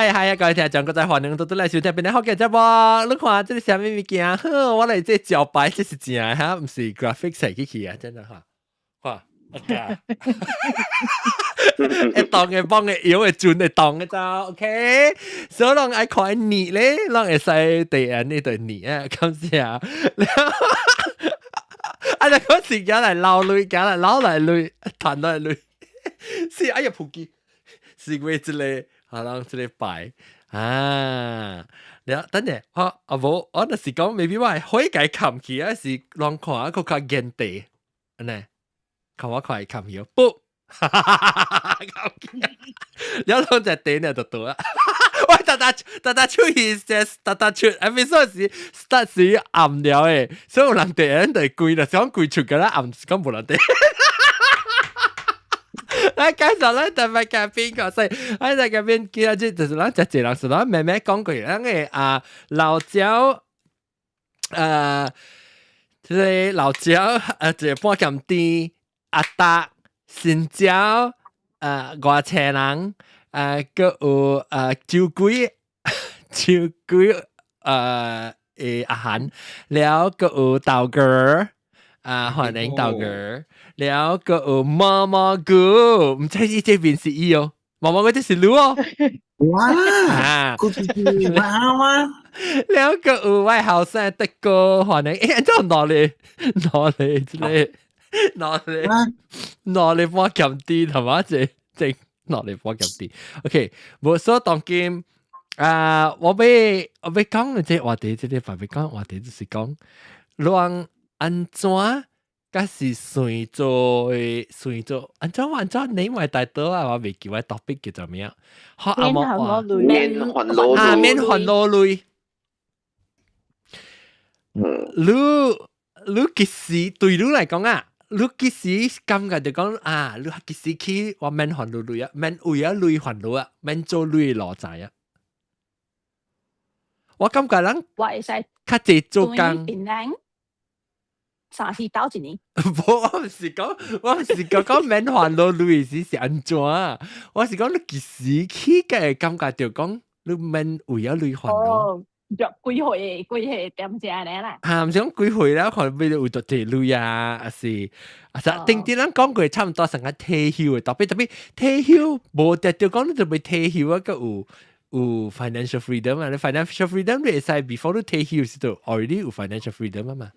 啊，各位聽眾，再歡迎到來收聽邊個好嘅節目。你看這是啥物物件？呵，我嚟這招牌，這是真嘅哈，唔是 graphic 設計啊，真的哈。哇，OK。會動嘅幫嘅搖嘅轉嘅動嘅咋 ，OK。所以人愛看你咧，人會使對安呢對你啊，咁先啊。啊！你嗰時揀嚟撈淚，揀嚟撈嚟淚，彈嚟淚，是哎呀撲街，是為之類，可能之類擺啊！你等陣，我無，我那時講，maybe 我係可以解冚起啊，是讓看一個較現地，呢，看我看冚起，不，冚起，有兩隻地呢就到啦。喂，大出現隻大出 episode 時 start 時暗了誒，所以有人哋人哋攰啦，想攰出㗎啦，暗咁冇人哋。嚟介紹咧，特別嘅邊個先？喺度嘅邊見到即係咱就一人是咱慢慢講過，咱嘅老椒即係老椒即係半鹹甜阿達新椒外車人。個有酒鬼阿涵，了個有豆哥歡迎豆哥，了個有毛毛菇，唔知呢這邊是伊哦，毛毛菇這是鹿哦，哇，估計是哇，了個有我後生的哥歡迎，誒，真攞嚟之類，攞嚟幫減啲係嘛？正。落嚟幫咁啲 ，OK， 無所當今我要講嘅即係話題，即係話講話題，就是講，讓安怎，假是隨做安怎，你咪大多啊，我未記我 topic 叫做咩啊？學阿莫話免還落淚，你其實對你嚟講啊。你幾時感覺就講啊？你幾時去我免還落淚啊？免為啊淚還落啊？免做淚落仔啊？我感覺人我會使較濟做工。檳榔30刀一年。我唔是講免還落淚是安怎啊？我是講你幾時去嘅感覺就講你免為啊淚還落。幾歲點正咧啦？唔想幾歲啦？可能俾你會讀地路啊，還是定啲人講過差唔多成個退休嘅，特別退休冇特別講你就未退休啊，個有 financial freedom 啊，你 financial freedom 你會使 before 你退休時就 already 有 financial freedom 啊嘛。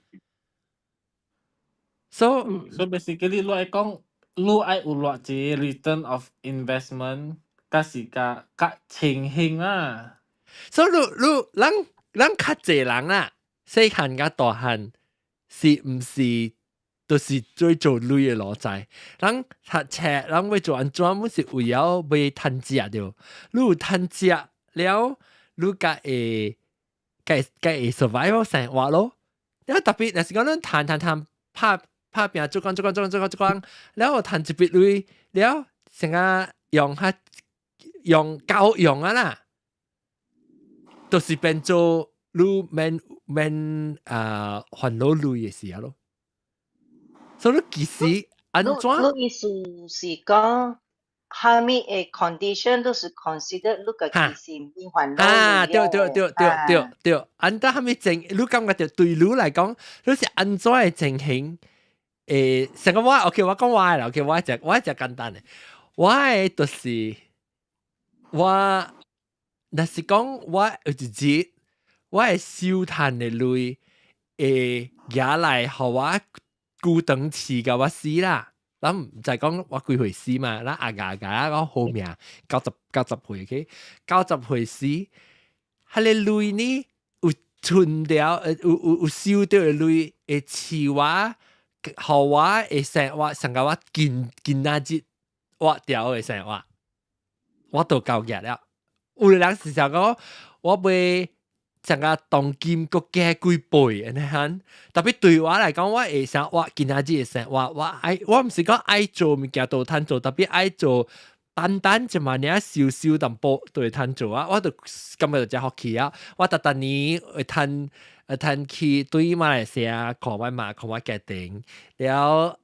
So basically 你愛講，你愛有偌濟 return of investment，甲是甲情形啊。所以咱較濟人啦，細漢甲大漢是毋是都是做類嘅攞仔？咱讀冊，咱要做安怎？唔是為了要趁食着，你有趁食了，你甲會 survive 生活咯。因為特別，若是講咱趁拍拼做工，了後趁一筆類，了成個用夠用啊啦。都是變做你免還落淚嘅時候咯，所以你其實安怎？你意思是講，下面嘅 condition 都是 consider 你個其實免還落淚對，安怎下面情，你感覺就對你嚟講，你是安怎嘅情形？成個OK，我講我嘅啦 ，OK， 我係簡單嘅，我嘅就是我。但是講我有一日，我係收賺嘅淚，夾來互我孤長刺甲我死啦。咱唔就係講我幾歲死嘛？咱牙我好命90歲嘅，90歲死，迄個淚呢有存了，有收到嘅淚，會刺我，互我會生活，成個我今仔日活掉嘅生活，我都夠夾了。有的人是想講，我袂成個當今國家幾倍安尼樣，特別對我來講，我會想我今仔日嘅生活，我唔是講愛做物件都通做，特別愛做單一萬年少淡薄都會通做啊，我就感覺就真好奇啊！我逐年會通去對馬來西亞看我媽看我家庭，了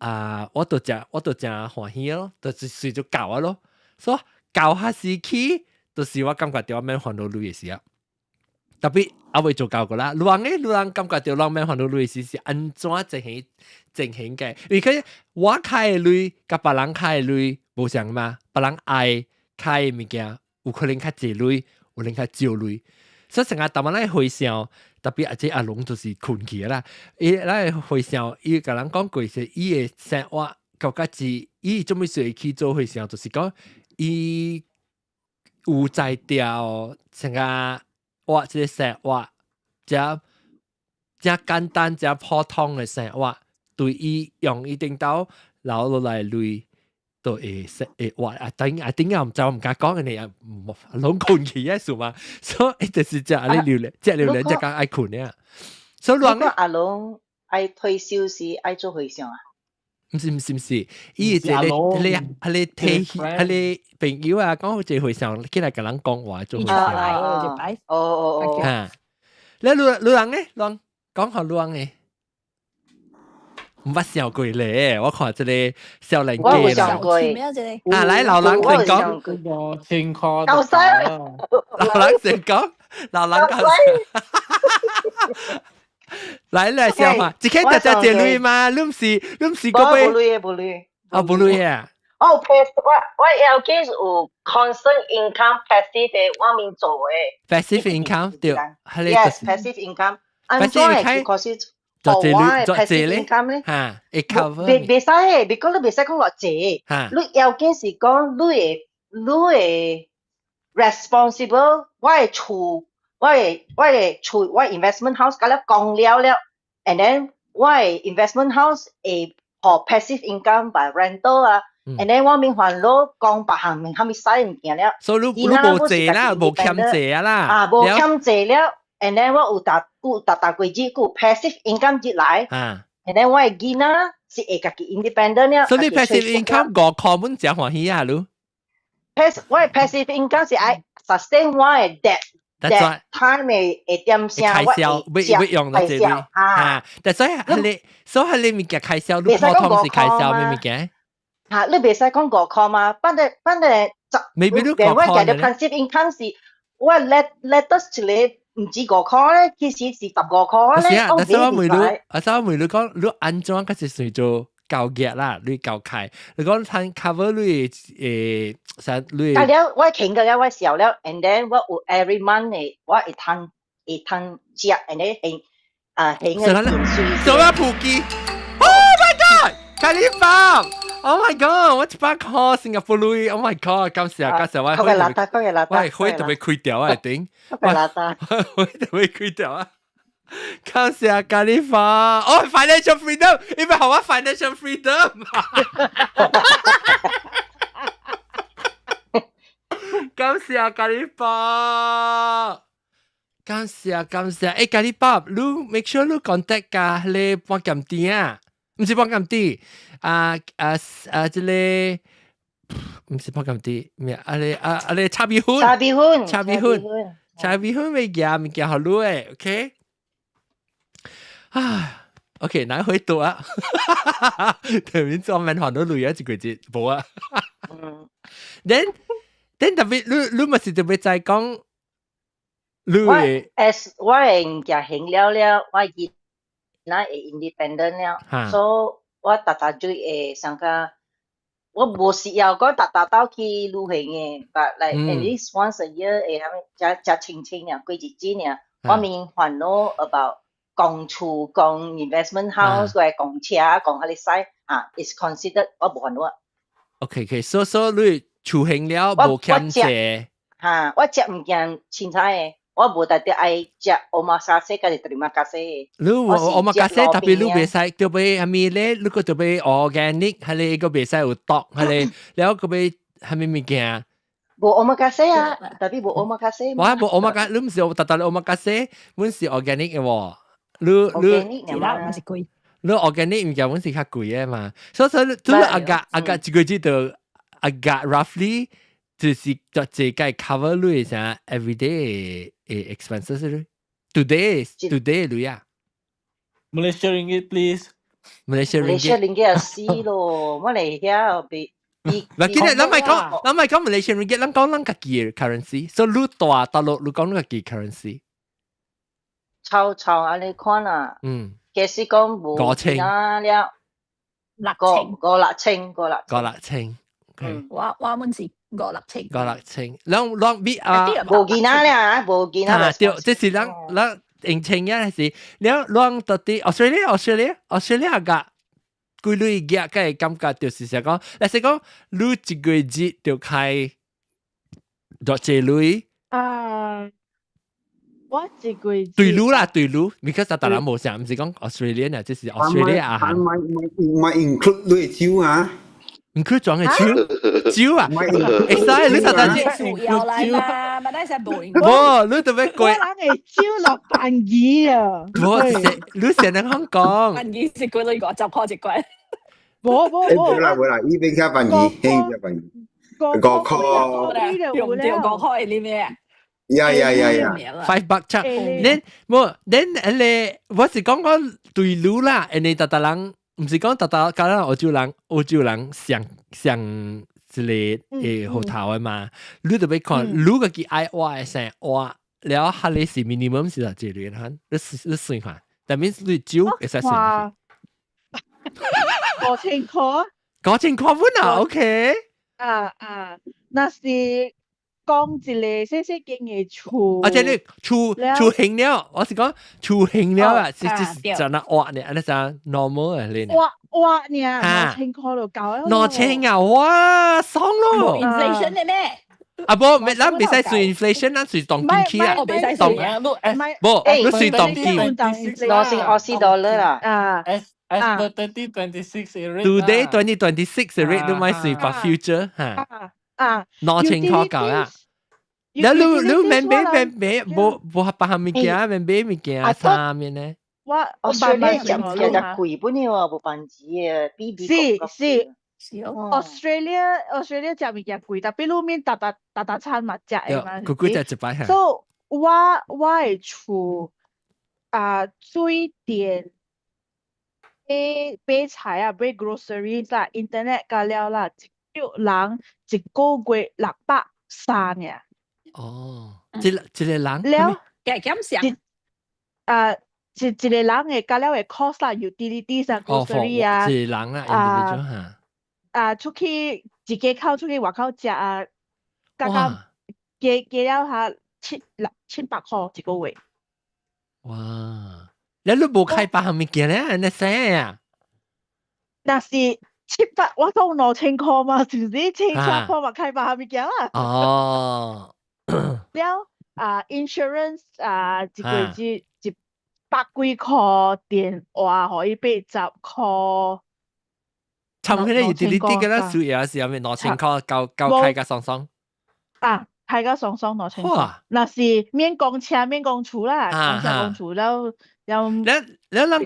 我就真歡喜咯，就是隨著教啊咯，所以教下時期。都是我感覺到我免還到累嘅時候，特別我會做教個啦。路人感覺到我免還到累嘅時是安怎進行嘅？因為我開嘅累，甲別人開嘅累無相嘛，別人愛開嘅物件，有可能較濟累，有可能較少累。所以成日特別嚟回想，特別阿龍就是困起啦。伊嚟回想，伊甲人講過是伊嘅生活。到家己，伊做咩事去做回想，就是講伊有在調成個活即個生活，真簡單、真普通嘅生活，對伊用一定到留落來累，都會活啊！頂啊！點解唔就唔敢講嘅你啊？攏困起嘅數嘛，所以就是只你榴蓮，只榴蓮只講愛困嘅。所以如果阿龍愛退休時愛做回想啊？唔是，伊即係你朋友啊，講好似回想，起來甲人講話做回想。哦。嚇，你路人咧，講下路人嘅，唔捌想過咧。我看即個少年家啦。我想過。啊，來老人先講。個情況。夠犀！老人先講，老人夠犀。來笑話，一開就只累嘛，你唔是嗰位？冇累。哦，冇累啊。哦，我有幾有 constant income passive 嘅，我面做嘅。passive income 對，係你。Yes, passive income。安怎係because 做passive income 咧？嚇，會 cover。別使嘅，別講你別使講落借。嚇。你有幾時講你會 responsible， 我係厝。我 investment house 咁樣講了 ，and then 我 investment house 會學 passive income by rental 啊 ，and then 我面還攞講白行面，後面使唔見了。所以你冇借啦，冇欠借啦。啊，冇欠借了 ，and then 我有達過日，有 passive income 入來。啊 ，and then 我嘅囡仔是會家己 independent 了。所以你 passive income 5塊蚊真歡喜啊，你？我嘅 passive income 是愛 sustain 我嘅 debt。that time 會點聲，開銷，會用到這裡啊！但所以係你物件開銷，你普通是開銷咩物件？嚇，你別使講5塊嘛，反正maybe 你5塊我嘅 passive income 是我 let us 出嚟唔止5塊咧，其實是15塊咧。但係我問你講，你安怎嗰時算做交易啦？你交開，你講睇 cover 你你。但係我傾嘅我時候咧 ，and then 我有 every month 嘅，我會攤食 ，and then 興嘅錢稅。做乜普及 ？Oh my god！ 咖喱飯 ！Oh my god！ 我一百塊新加坡鐳 ，Oh my god！ 感謝我。佢嘅邋遢，喂，可以特別開掉啊！頂。佢嘅邋遢。可以特別開掉啊！感謝咖喱飯。哦 ，financial freedom， 你咪學我 financial freedom。感謝咖喱飯，感謝。誒，咖喱飯，你 make sure 你 contact 㗎，你幫撳啲啊，唔是幫撳啲，即係唔是幫撳啲咩？你叉鼻款咪嘅好攞誒 ，OK？ 啊 ，OK， 哪回讀啊？對面做文學都累啊，一個字冇啊。Then 特別你咪是特別在講，你我係家興了，我兒那會 independent 了，所以我就會上個，我冇需要講到去旅行嘅 ，but like at least once a year 會加清啊，過日子呢，我面煩惱 about 講厝、講 investment house 或者講車、講嗰啲使啊 ，is considered 我冇煩惱。OK， 所以你厝興了冇欠債。嚇，我食唔見凊彩嘅，我冇特別愛食omakase，跟住omakase。你omakase特別你袂使，特別係咪咧？你個特別 organic，係你個袂使有毒，係你，แล้ว個別係咪物件？冇 omakase 啊，特別冇 omakase。我冇 omakase，你唔是特特 omakase，本是 organic 嘅喎。你 organic 物件本是較貴嘅嘛，所以你阿個一個月就阿個 roughly。就是就係 cover 你啥 everyday expenses 咧 today 你啊 Malaysia ringgit please Malaysia ringgit 就死咯，我嚟遐被唔記得，咱咪講 Malaysian ringgit，咱講咱家己嘅 currency，所以你大陸你講你家己 currency。臭安尼看啊，假使講無其他了，5,600，我們是5,600，兩比啊，無其他了，無其他。對，即是咱用錢嘅是，兩到啲 Australia 嘅。幾類嘢嘅感覺就是想講，例如講，你一個月就開多少類？我一個月對路啦，對路，because 大人冇想，唔是講 Australia 啊，即是 Australia 啊，唔 include 類酒啊 ，include 裝嘅酒啊，會使你實在係樹油嚟嘛，咪得食冇。冇，你特別貴。我諗係招落萬二啊！冇，你成日香港。萬二食佢呢個10塊一塊。冇啦，依邊加萬二，輕加萬二。5塊呢咩？呀，5 bucks 差。then 我是講對路啦，你大人唔是講大人澳洲人上一個hotel嘅嘛，你特別看路個幾愛挖成挖，了下你是 minimum 是幾多錢？你算下，但係你酒會使算。5,000塊5,000塊本啊 ，OK。那是講一個細細間嘅厝。而且你厝興了，我是講厝興了啊，就那挖呢，那啥 normal 啊，你呢？挖呢，5,000塊就夠啦。5,000啊，哇，爽咯 ！inflation 嘅咩？啊不，咱唔使算 inflation，咱算當金期啊，我唔使算啊，你算當金。攞成$20啦。As per 2026 rate Today 2026 rate 都買算 for future 嚇。5,000塊夠啦。แล้วรู้แม่เบ้บ่ฮับปะหามิเกียแม่เบ้มิเกีย3面呢我上呢就貴本呢喎，冇辦子啊，BB 是Australia 食物件貴，但係路面大餐物食嘅嘛。佢只100嚇。所以我嘅厝水電買菜啊，買 groceries 啦 ，internet 加了啦，一人一個月630呀。哦，一個人了，嘅減少。一個人嘅加了嘅 cost 啦 ，utilities 啊 ，grocery 啊，一個人啦 individual 嚇。出去自己靠出去外口食啊，加了下700塊一個月。哇！แล้ว你冇開百行物件咧，你使啊？那是700，我講5,000塊嘛，就是1,700塊嘛，開百行物件啦。哦。了insurance 一個月100幾塊，電話可以80塊。差唔多咧，utility 嘅啦，水啊是係咪5,000塊夠開個爽爽？開個爽爽5,000塊。那是免講車免講厝啦，講車講厝了。咱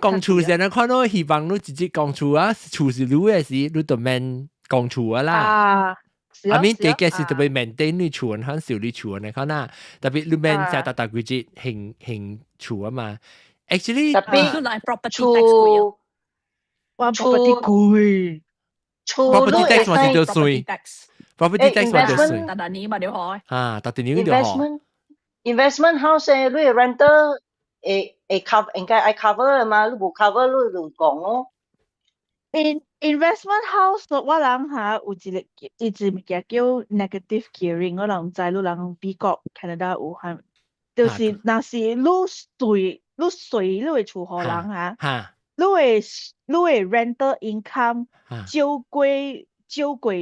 講厝時，你看到希望你直接講厝啊，厝是你嘅事，你就免講厝啊啦。I mean 嘅是特別 maintain 你厝很少你厝你看啦，特別你免成大規節興厝啊嘛。Actually， 厝property 貴。property tax 嘛是就稅 ，property tax 嘛就稅。特年嘛就開。特年就開。investment house 你 renter 應該愛 cover 嘛，你冇 cover 你就講咯。investment house 我諗下有一隻物件叫 negative gearing， 我諗知你諗美國 Canada 有係，就是那是你稅你會厝互人嚇，你會 rental income 少過你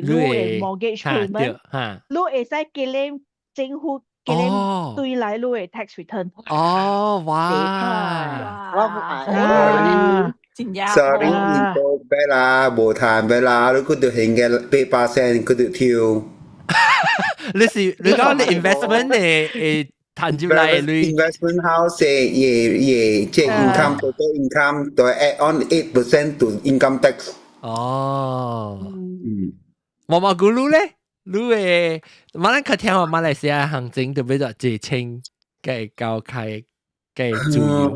會 mortgage payment， 你會使claim政府claim對來你會 tax return。哦，哇！Sorry， import ไป啦โบทานไป啦แล้วก็ดูเห็นแก8%ก็ดูทิว你講你 investment 嘅賺入嚟你 investment house 嘢即係 income total income 對 add on 8% to income tax 冇估你咧，你誒馬來聽話馬來西亞行政特別就借錢嘅交開嘅主要。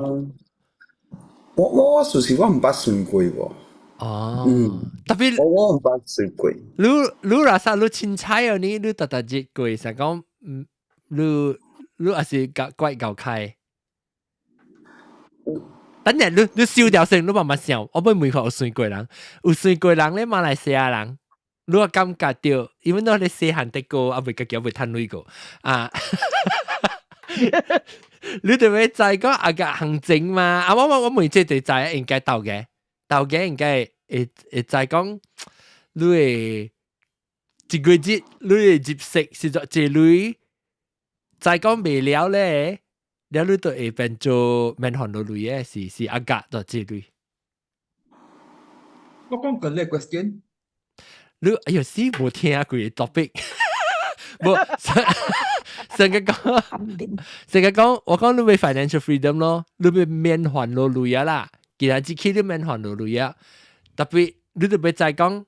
我屬實我唔捌算過喎。哦，特別我唔捌水過。你若啥你凊彩哦，你特日過，成講你也是怪搞開。等陣你燒掉先，你慢慢想，我唔每個有算過人，有算過人咧，馬來西亞人，你話感覺到，因為你細漢得過，啊未個叫未貪累過啊。你哋咪就係講啊個行政嘛，啊我每次就係應該到嘅應該會就係講你係一個月你係接息是做一類，就係講未了咧，了你都會變做免還到類嘅是啊個做一類。我講緊呢個 question， 你哎呀死冇聽過 topic， 冇。成日講，我講你咪 financial freedom 咯，你咪免還落類啊啦，其他只期你免還落類啊，特別你特別就係講，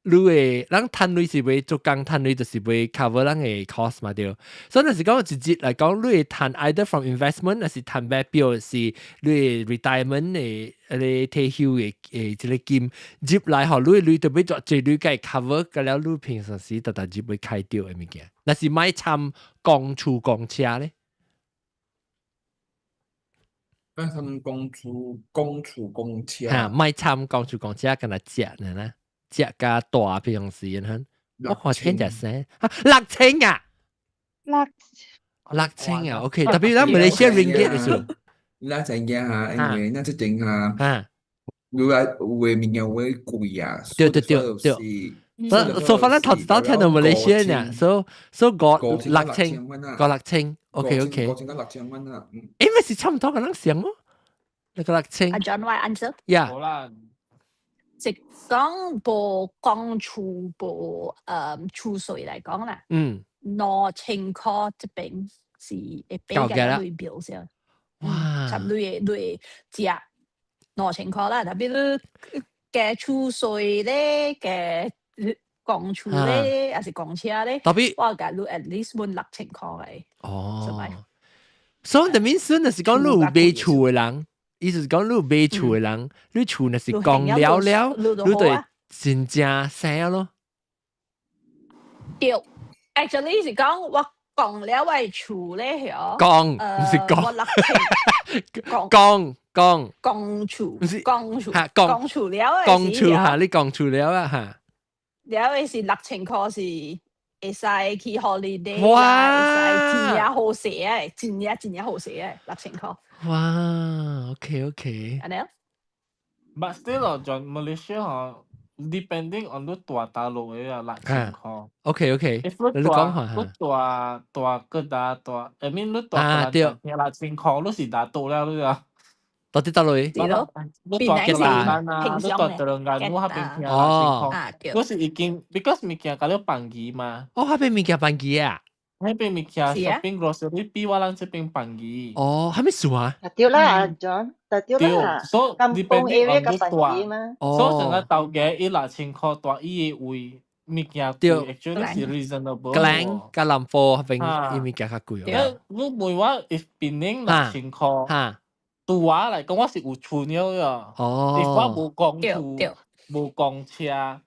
你誒，咱賺類是會做工賺類就是會 cover 咱嘅 cost 嘛對，所以就是講直接嚟講，你賺 either from investment，還是賺白表是你 retirement 嘅退休嘅即個金，接嚟後你特別做最類嘅 cover，咁了你平常時特接會開掉嘅物件。那是買參公厝公車咧，那他們公厝公車，嚇買參公厝公車，跟他食呢啦，食加大平時嚇，我看聽隻聲啊，6000啊，6000啊 ，OK，特別咱馬來西亞 ringgit 嘅數，那怎樣啊？因為那這點啊，如果會物件會貴啊，對。所以反正頭一道聽到馬來西亞呢，所以6000 ，OK， 6000蚊啊，誒咪是差唔多嘅人想咯，那個6000。阿 John 話 answer， 呀，好啦，即講部公厝部厝稅嚟講啦，6000塊這邊是會比較類表先，差唔多類食6000塊啦，特別你嘅厝稅咧嘅。公厝咧，還是公車咧？特別我假如 at least 滿6000塊嘅。哦，所以就面算就是講你有買厝嘅人，意思是講你有買厝嘅人，你厝那是講了，你對真正生咯。對 ，actually 是講我講了為厝咧，嗬。講唔是講。我6000。講。公厝。唔是公厝。嚇公厝了嘅。公厝嚇，你公厝了啊嚇。了嘅是6000塊是會使去 holiday 啦，會使真嘢好食嘅，真嘢好食嘅6000塊。哇 ，OK。係咪啊？But still 在 Malaysia depending on 你大大陸嘅啊6000塊。OK， 你講下。你大個大，I mean 你大個6000塊，你是大到了你啊。到底到落去？你大個人啊，你大個人啊，我嗰邊聽6000塊，嗰時已經 because 物件搞了便宜嘛。哦，嗰邊物件便宜啊？嗰邊物件 shopping grocery 比我哋這邊便宜。哦，係咪數啊？對啦 ，John，對啦。所以 depending on 你大，所以成個到嘅6000塊大伊嘅位物件貴 ，actually 是 reasonable。Klang 加南坡嗰邊啲物件較貴哦。你每話 if 邊6000塊。對我嚟講，我是有厝了啊。哦。if 我無公厝，無公車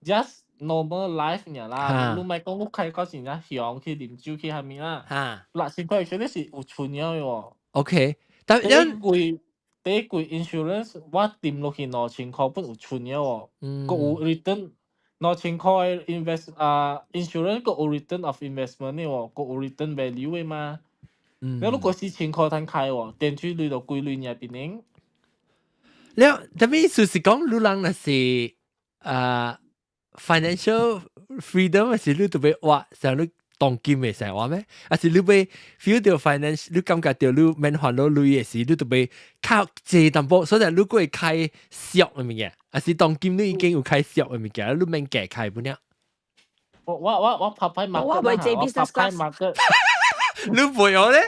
，just normal life 爾啦。你咪講你開到真正鄉去啉酒去係咪啦？6000塊actually是有厝了喎。OK， 但第一季 insurance 我掂落去6000塊本有厝了喎。個有 return 6000塊 insurance 個有 return of investment 嘅喎，個有 return value 嘅嘛。你如果4000塊攤開喎，電池類就貴類入邊呢？你特別意思是講，你人那是financial freedom， 還是你特別話想你當金嘅生活咩？還是你被 feel 到 finance， 你感覺到你免還到類嘅時，你特別靠借淡薄，所以你會開小嘅物件，還是當金你已經有開小嘅物件，你免解開不了。我拍拍馬我會借 business class。你陪我咧？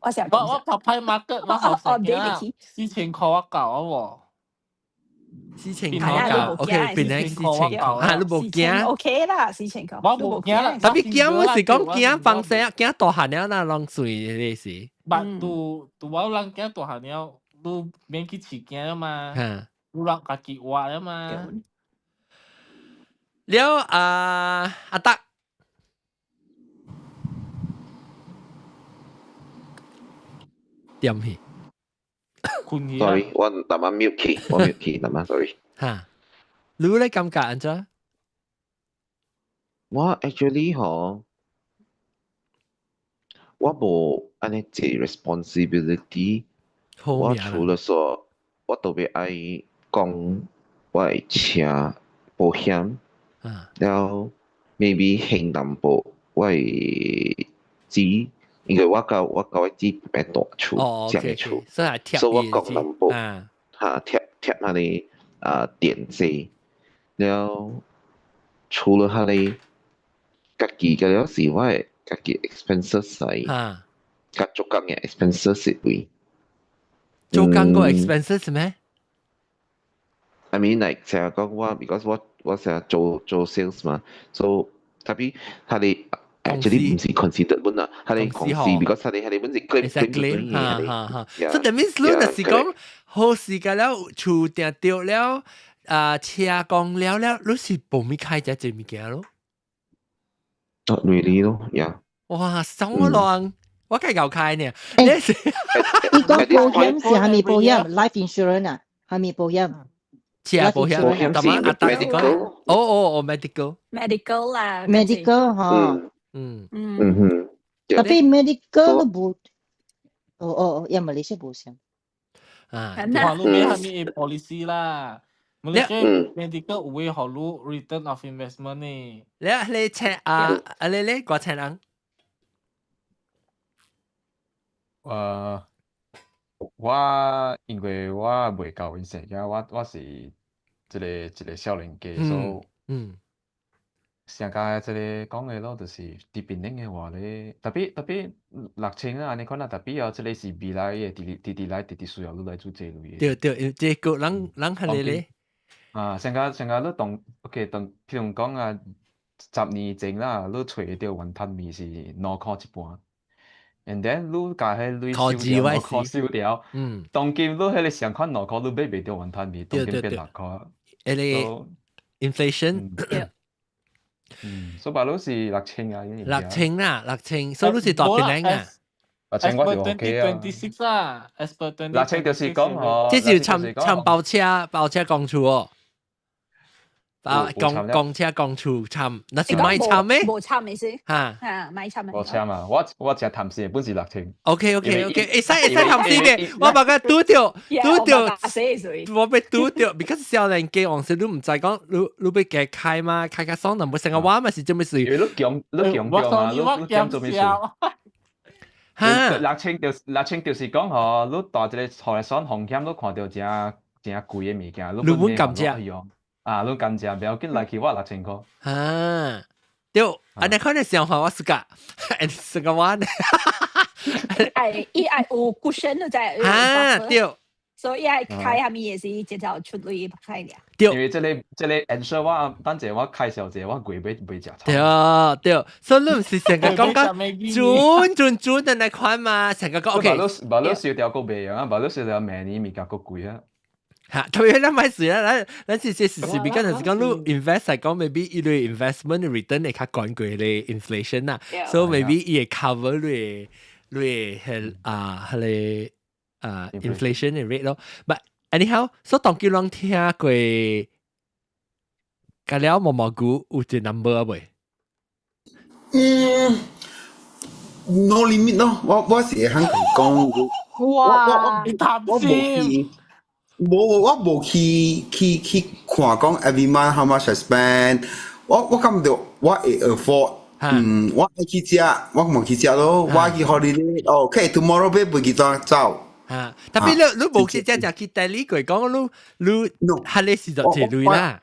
我成日我拍拍 market， 我學成嘅4000塊我搞啊喎，4000塊搞 ，OK， 變成4000塊，啊，你冇驚 ？OK 啦，4000塊。我冇驚啦，特別驚我是講驚放生，驚大漢了那浪水嘅事。但對我人驚大漢了，都免去饲囝了嘛，都人家己活了嘛。了阿德。點去？困去 Sorry，我淡仔 mute 去，我 mute 去，淡仔 sorry。嚇，你咧感覺安怎？我 actually 吼，我無安尼接 responsibility。我除了說，我特別愛講我會車保險，了 maybe 輕淡薄我會知。因為我我知邊大厝，這樣厝，所以我講淡薄，貼那裡電費，了除了那裡，家己個了是我係家己 expenses 係，甲做工嘅 expenses 係位。做工個 expenses 咩？I mean like 成日講我 because 我成日做 sales 嘛，所以特別他哋。Actually 唔是 considered 本啊，係你公司 because 係你本是 claim 哈。So that means 你就是講好時間了，厝定掉了，車工了，你是報咪開只物件咯？Not really 咯，yeah。哇，爽浪，我計夠開呢。你講保險是係咪保險 ？Life insurance 啊，係咪保險？車保險，咁啊，阿達是講，哦 medical 啦 ，medical 嚇。Tapi medical lu yang Malaysia bosan. Kalau kami polisi lah. Malaysia medical 會好lu return of investment 呢。你請你個請人？我因為我未夠認識嘅，我是一個少年家，所以。上加即係講嘅咯，就是depending嘅話咧，特別6000啊，你可能特別有即係是未來嘅直來需要你來做這類嘅。對，這個人係你咧。上加你當 OK 當譬如講啊，10年前啦，你找到雲吞麵是2塊一半 ，and then 你加喺你收掉，當今你喺你上看2塊，你買唔到雲吞麵，當今變6塊。誒 inflation。所以都是6000啊，6000啦，6000，所以都是大邊領啊。6000我就 OK 啊。2026啊，6000就是講哦，即係參包車公厝哦，公車公厝參，那是買參咩？冇參咩先？嚇，買參冇參啊！我只談事本是6000。OK，會使談事嘅，我把佢拄掉，我被拄掉 ，because 少年家往時都唔知講，你被佢開嘛，開個爽，但冇成個話嘛是做咩事？你強啊！你做咩事？嚇，6000就是講嗬，你大一個財產風險，你看到正貴嘅物件，你本咁正。你甘蔗不要緊來去我6000塊。對，你可能想法我是個，是個話呢。伊愛有 cushion 就在。對。所以愛開下面也是一條出類開嘅。對。因為這裡 ensure 我等陣我介紹者我貴買食草。對，所以你唔是成個講準的那款嘛，成個講 OK。把你燒掉個賣啊，把你燒掉明年物價個貴啊。嚇，特別咱買事啦，咱是比較係講你 invest 係講 maybe 伊類 investment return 會較高過咧 inflation 啦，所以 maybe 伊會 cover 你係inflation 嘅 rate 咯。But anyhow，所以當叫人聽過，隔了毛毛菇有隻 number 啊未？No limit 咯，我是會肯講，哇，你貪心。我無去看講 every month how much I spend， 我感覺我會 afford， 我愛去食，我冇去食咯，我去 holiday， OK tomorrow 要去走。特別你冇去食就去大理過講，你係你時就謝類啦。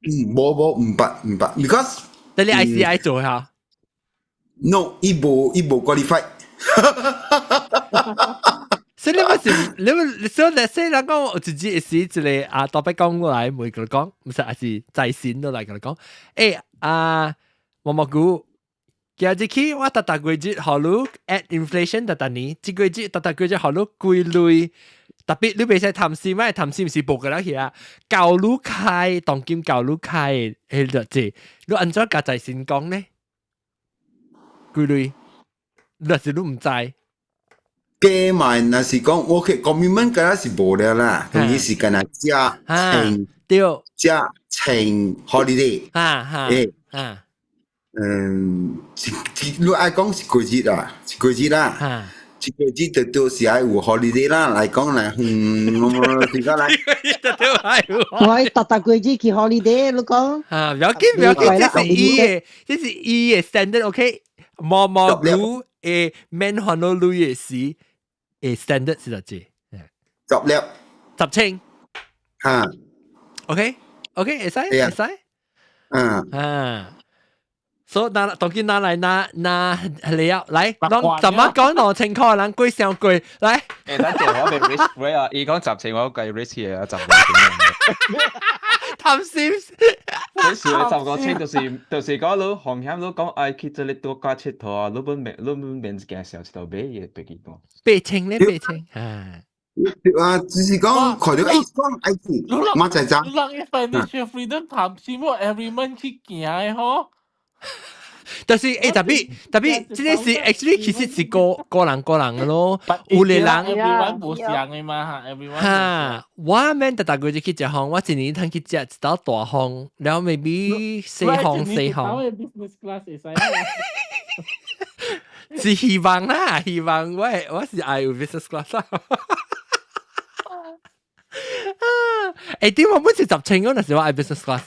冇唔捌 ，because 但你 ICI 做下 ？No， 伊無 qualify。所以你所以你先人講，我自己也是一個特別講過來，每個人講，唔是還是在線都來個講，毛毛菇，今日起我特月節好lu at inflation 特呢，這個月節特月節好lu歸類特別你袂使貪心，因為貪心是報個了去啊，教愈開，當今教愈開，迄個字，你安怎家在先講呢？幾類，你是你唔知。加埋那是講，OK， commitment 梗係是無了啦，同時是跟他加請，對，加請 holiday，你愛講一個月啦，一個月啦。一個月都是愛有 holiday 啦，來講來，點解來？我特個月去 holiday，你講不要緊，這是伊嘅 standard，OK， 毛牛誒免煩惱類嘅事，誒 standard 是乜嘢？10千，嚇 ，OK，會使，所以當見拿來拿了，來，講怎麼講兩千塊，人貴上貴，來。等陣我哋 risk rate 啊，伊講10千，我計 risk 嘅啊，10貪心。你是10個千，就是講你航險你講愛去這裡多加佚佗啊，你本免驚小佚佗買嘢對幾多？8千咧，8千啊，就是講佢哋講愛去，乜仔仔？人 financial freedom 貪心喎 ，every month 去行嘅嗬。但是特別，這個是 actually 其實是個人嘅咯，有啲人 everyone 唔像嘅嘛嚇 ，everyone 嚇，我免特個就去食項，我一年通去食一道大項，然後 maybe 4項，是希望啦，希望我是愛有 business class 啦。點我本是10千嗰陣時我愛 business class。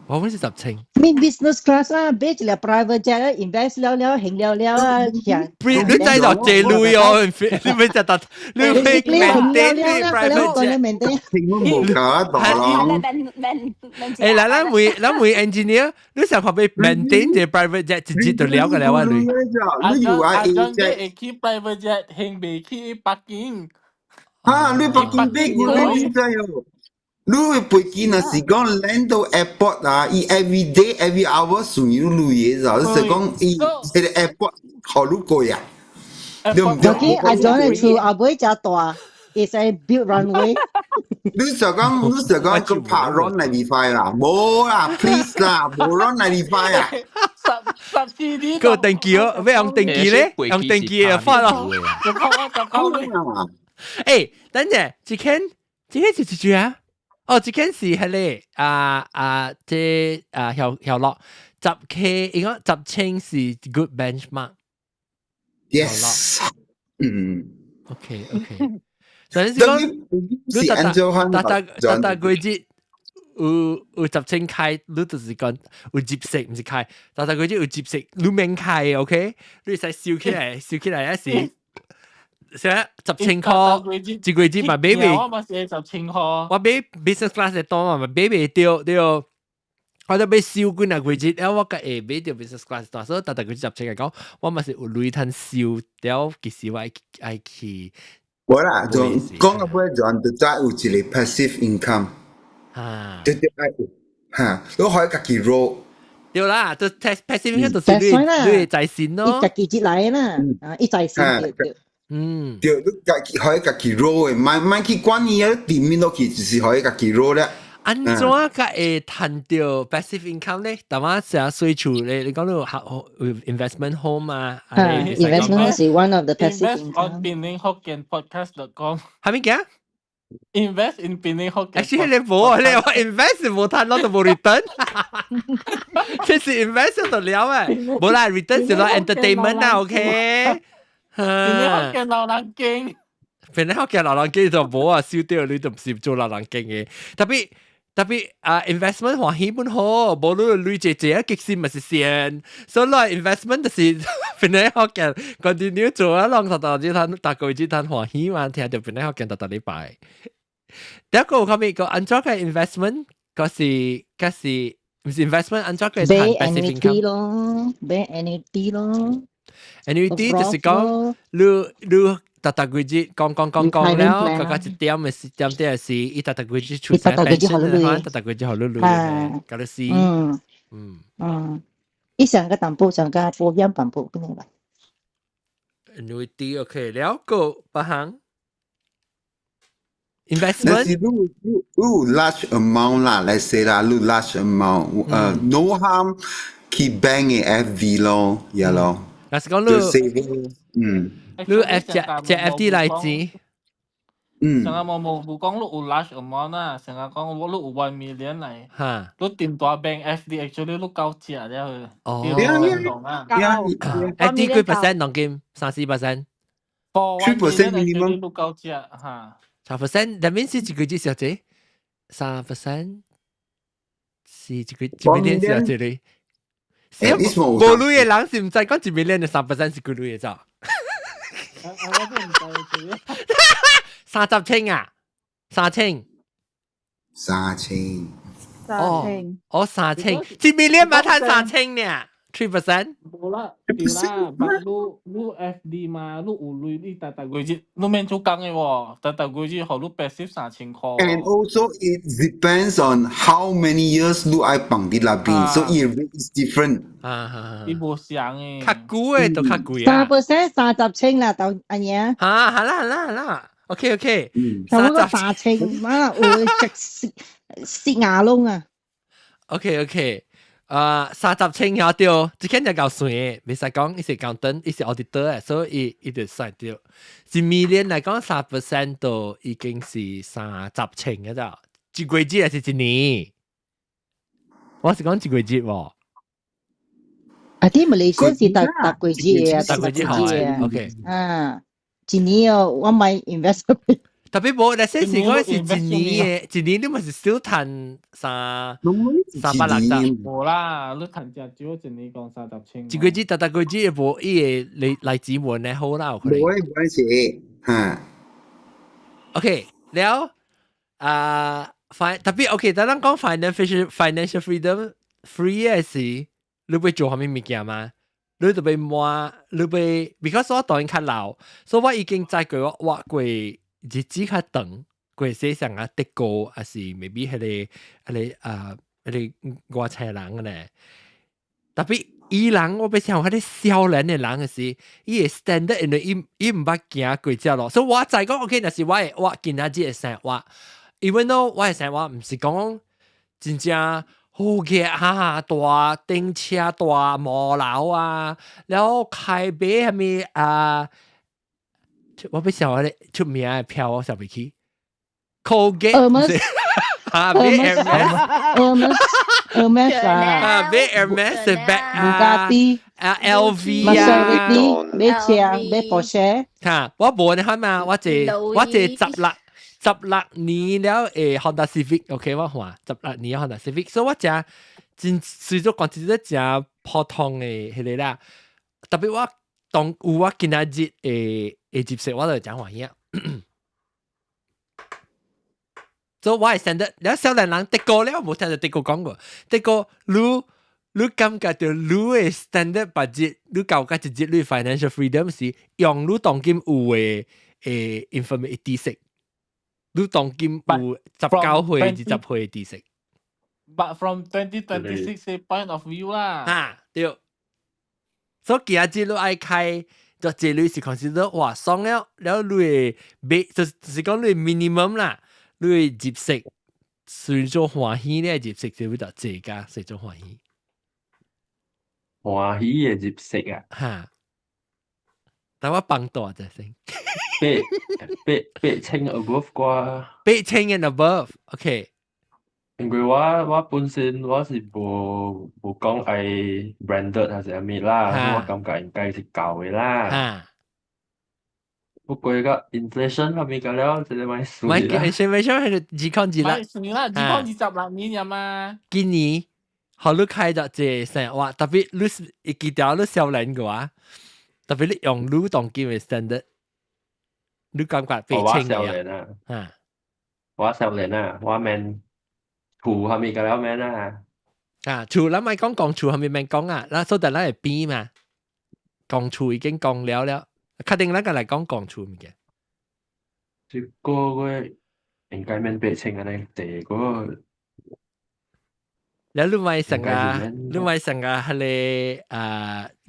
我本是10千。面 business class 啊，買一個 private jet invest 了，行了啊，行。你知道借鐳哦，你咪就得，你咪 maintain private jet。冇搞得咯。誒，嗱，咱每 engineer，你想學俾 maintain 隻 private jet，直接就了嘅了啊你。你要愛 jet，會去 private jet，行未去北京。嚇，你北京俾佢你知哦。你會背記那是講 land 到 airport 啊，伊 every day every hour 屬於你嘅咋，就是講伊喺 airport 好路過呀。OK， I join it through 阿妹只大 ，is a build runway。你就講個拍 run 95啦，冇啦 ，please 啦，冇 run 95啊。10次個定期哦，咩用定期咧？用定期嘅發咯。誒，等陣，今天是幾句啊？哦，這件事係咧，即曉落10K， 應該10千是 good benchmark。Yes。OK。所以講，你大個節有10千開，你就是講有接食，唔是開。大個節有接食，你免開 OK， 你使燒起來一時。成10千塊，一個月嘛買未？我嘛是10千塊。我買 business class 嘅多嘛，買未掉，我都買燒幾個月，然後我個會買掉 business class 多，所以大個月10千嚟講，我嘛是有累攤燒，然後其實我愛去。冇啦，就講個咩就就真有一個 passive income。對愛有嚇，你可以自己 roll。對啦，就 passive income 就是你在線咯。自己來啦，一在線對。對，你可以自己 roll 嘅，唔去管伊啊，點面落去就是可以自己 roll 咧。安怎個會賺到 passive income 咧？但係成日水處咧，你講到 investment home 啊，investment 是 one of the passive income。Invest on Penang Hokkien podcast.com。係咪嘅 ？Invest in Penang Hokkien。Actually 你冇，你話 invest 冇賺攞就冇 return。其實 invest 就了誒，冇啦 return 就攞 entertainment 啦 ，OK。變咗嘅流浪經，變咗嘅流浪經就冇啊，燒掉你就唔是做流浪經嘅。特別investment 歡喜本好，冇你累積積極先咪是先，所以來 investment 就是變咗嘅 continue 做啊，浪頭之攤大個之攤歡喜嘛，聽到變咗嘅特禮拜。第一個後面個安裝嘅 investment 嗰時唔是 investment 安裝嘅係 passive income 咯，買 NFT 咯。annuity 就是講你特個節講了，個一點咪是點點是，伊特個節出曬 pension 特個節好累累嘅，搞到死。伊上個淡薄上個保險淡薄邊個啦？ annuity OK 了個八行 investment。但是如 large amount 啦，let's say 啦，如 large amount，no harm 去 bank 嘅 FD 咯，呀咯。嗱，是講你 F 隻 FD 嚟自。成日冇講你有 large amount 啦，成日講你有1 million 嚟，你掂大 bank FD actually 你夠值了佢，啲講啊，FD 幾 percent 當金34%。For 1 million actually 你夠值嚇。3%，that means 是一個月小姐3%，是一 million 小姐嘞。無類嘅人是唔知講1 million 嘅3%是幾類嘅咋？30千啊，3000。哦，3000，1 million 咪賺3000呢？3%。冇啦，對啦，你 FD 嘛，你有類你大個月，你免做工嘅喎，大個月學你80 3000塊。And also it depends on how many years 你愛綁啲入邊，so it is different。你冇想嘅。較貴嘅就較貴啊。3% 30千啦，到阿爺。係啦。OK。差唔多3千，媽會食蝕牙窿啊。OK。30千曉掉，即間就夠算嘅，未使講，伊是accountant，伊是 auditor 嘅，所以伊就算掉。1 million 嚟講3%都已經是30千嘅咋，一個月還是一年？我是講一個月喎。啲馬來西亞是大個月嘅，大個月好嘅 ，OK。一年哦，我買 invest。特別冇，那些是嗰是一年嘅，一年你咪是少賺360。冇啦，你賺只少一年講30千。一個月大個月冇，伊個嚟自門咧好啦，可能。冇關係，嚇。OK，了特別 OK，等陣講 financial freedom free 嘅事，你會做下面物件嘛？你就被摸，你被 because 我當然較老，所以我已經知過我過。日子較長，過世上啊得高，還是 maybe 迄個外省人嘅咧。特別伊人，我比想迄啲少年嘅人嘅是，伊會 standard，因為伊唔捌行過只咯。所以我知講 OK，若是我今仔日嘅生活 ，even though 我嘅生活唔是講真正好嘅大頂車大摩樓啊，然後開買係咪我不曉得出名嘅票我想不起 ，Colgate 買 Hermes 嘅 bag LV 買Porsche。嚇，我冇你睇嘛，我16年了Honda Civic，OK 我看16年 Honda Civic， 所以我真隨咗講真普通嘅迄個啦，特別我當有我今仔日會接受我就講話嘢，所以我係成日有少年人的哥咧，我冇聽到的哥講過，的哥你感覺到你嘅 standard budget， 你搞個直接你 financial freedom 是用你當今有嘅information 知識，你當今有19歲至20歲嘅知識。But from 2026 嘅 point of view 啦，對，所以今日你愛開。就這類是 consider 哇，爽了你買就是講你 minimum 啦，你接食隨做歡喜咧接食就會到這家隨做歡喜。歡喜嘅接食啊！嚇，但我幫多隻先。8千 above 啩？8千and above，OK。因為我本身我是冇講係 branded 還是係咩啦，我感覺應該是夠嘅啦。不過個 inflation 係咪咁了，就係買數啦。買 inflation 係2抗2啦。買數啦，2抗26年呀嘛。今年好你開咗這生活，特別你記得你少年嘅話，特別你用你當今嘅 standard， 你感覺8千嘅啊？我少年啊，我免。厝係咪㗎了咩啦？厝咱咪講厝係咪免講啊？嗱，所以咱係變嘛，講厝已經講了，確定咱個嚟講厝物件。一個月應該免8千嘅呢，第二個。然後你咪成個係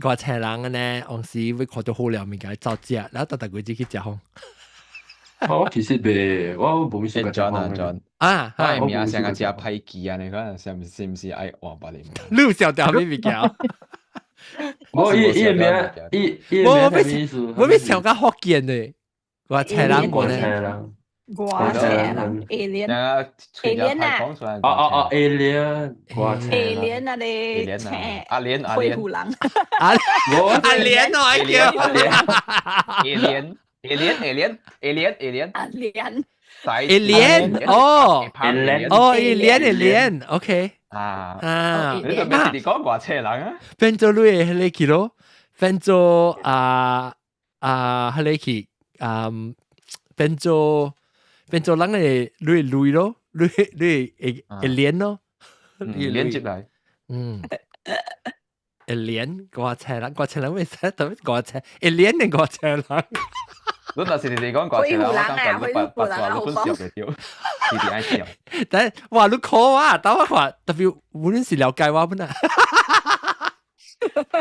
外車人呢，往時會看到好料物件走食，然後特佢自己食烘。我其實未，我冇試過食烘啊！我咪成個食派記啊！你講是唔是愛換把你？你有笑掉咩物件？我伊名，我咪想講福建的外車人呢？外車人 alien 啊，alien， alien 啊你阿蓮灰虎人，阿蓮我係叫alien 哦 alien，OK 你做咩事？你講外車人啊？變做你係你去咯，變做係你去變做人嘅你咯，你alien咯連接嚟alien 外車人未識到外車 alien 定外車人？嗰陣時你哋講外車人，我感覺你八卦你本笑嘅屌，你哋愛笑。但哇，你考啊，但我話特別無論是了解我本啊。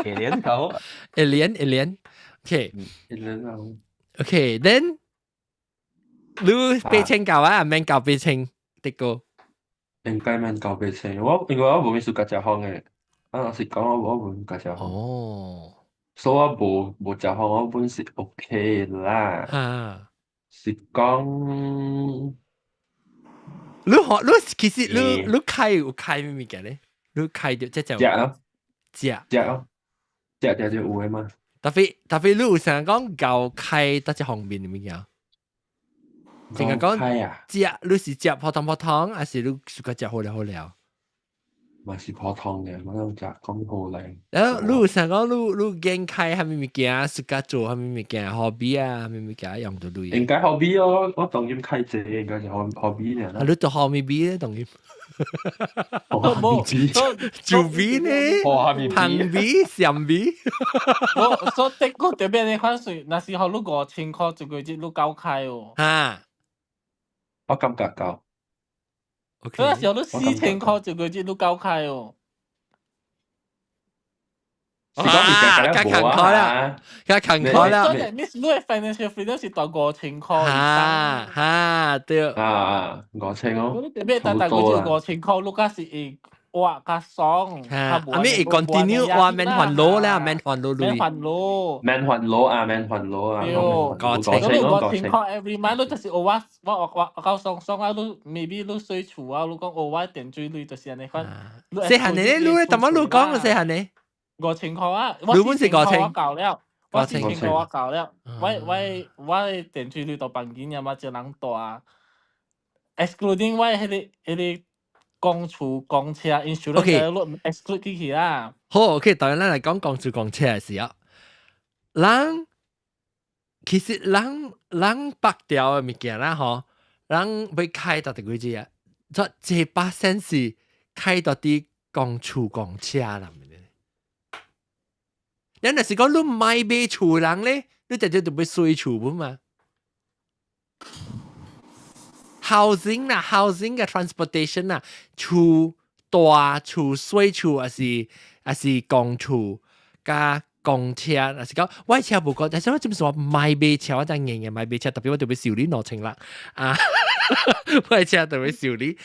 alien 好 ，OK， then 你被稱教啊，免教被稱的個。應該免教被稱，因為我冇試過食烘嘅，老實講我冇試過食烘。哦。所以我冇食烘，我本是 OK 啦。是講，你其實你開有開咩物件咧？你開着即係食咯，食就有嘅嘛。特別你有成日講教開得只方面嘅物件？淨係講食，你是食普通，還是你試過食好料？咪是普通嘅，我都食講好靚。然後你有成講你研開係咩物件？試過做係咩物件？hobby 啊，係咩物件用到你？應該 hobby 咯，我當然開這應該就 hobby 嘅啦。你做 hobby 咧，當然。唔知做 B 呢？行 B、上 B。我所的個特別嘅款水，那時候你5000塊一個月你夠開哦。嚇！我感覺夠。嗰時候你4000塊一個月你夠開哦。加勤開啦，加勤開啦。真係 miss 你嘅 financial freedom 是到5000塊以上。嚇對。5000咯。你特別但係嗰條5000塊，你家是哇加爽。阿咪會 continue 話免還攞啦，免還攞免還攞。免還攞啊！5000塊 every month，你就是我夠爽啊！你 maybe 你水厝啊，你講我電水費就是安尼款。細漢呢？你點解你講個細漢呢？5000塊啊！你本是5000，我夠了，我4000塊我夠了。我電水費到半斤呀嘛，就人大。excluding 我迄個公厝公車 insurance exclude 起去啦。好 ，OK， 當然咱嚟講公厝公車嘅時候，其實人北調嘅物件啦，嗬，人要開到啲幾隻啊？這8%是開到啲公厝公車啦。有陣時講你買買厝人咧，你直接就要水厝本嘛。housing 啦 ，housing 嘅 transportation 啦，厝大厝、水厝，還是公厝加公車，還是講我車無講，但係我點說買買車，我真硬嘅買買車，特別我特別修理攞錢啦啊！我車特別修理，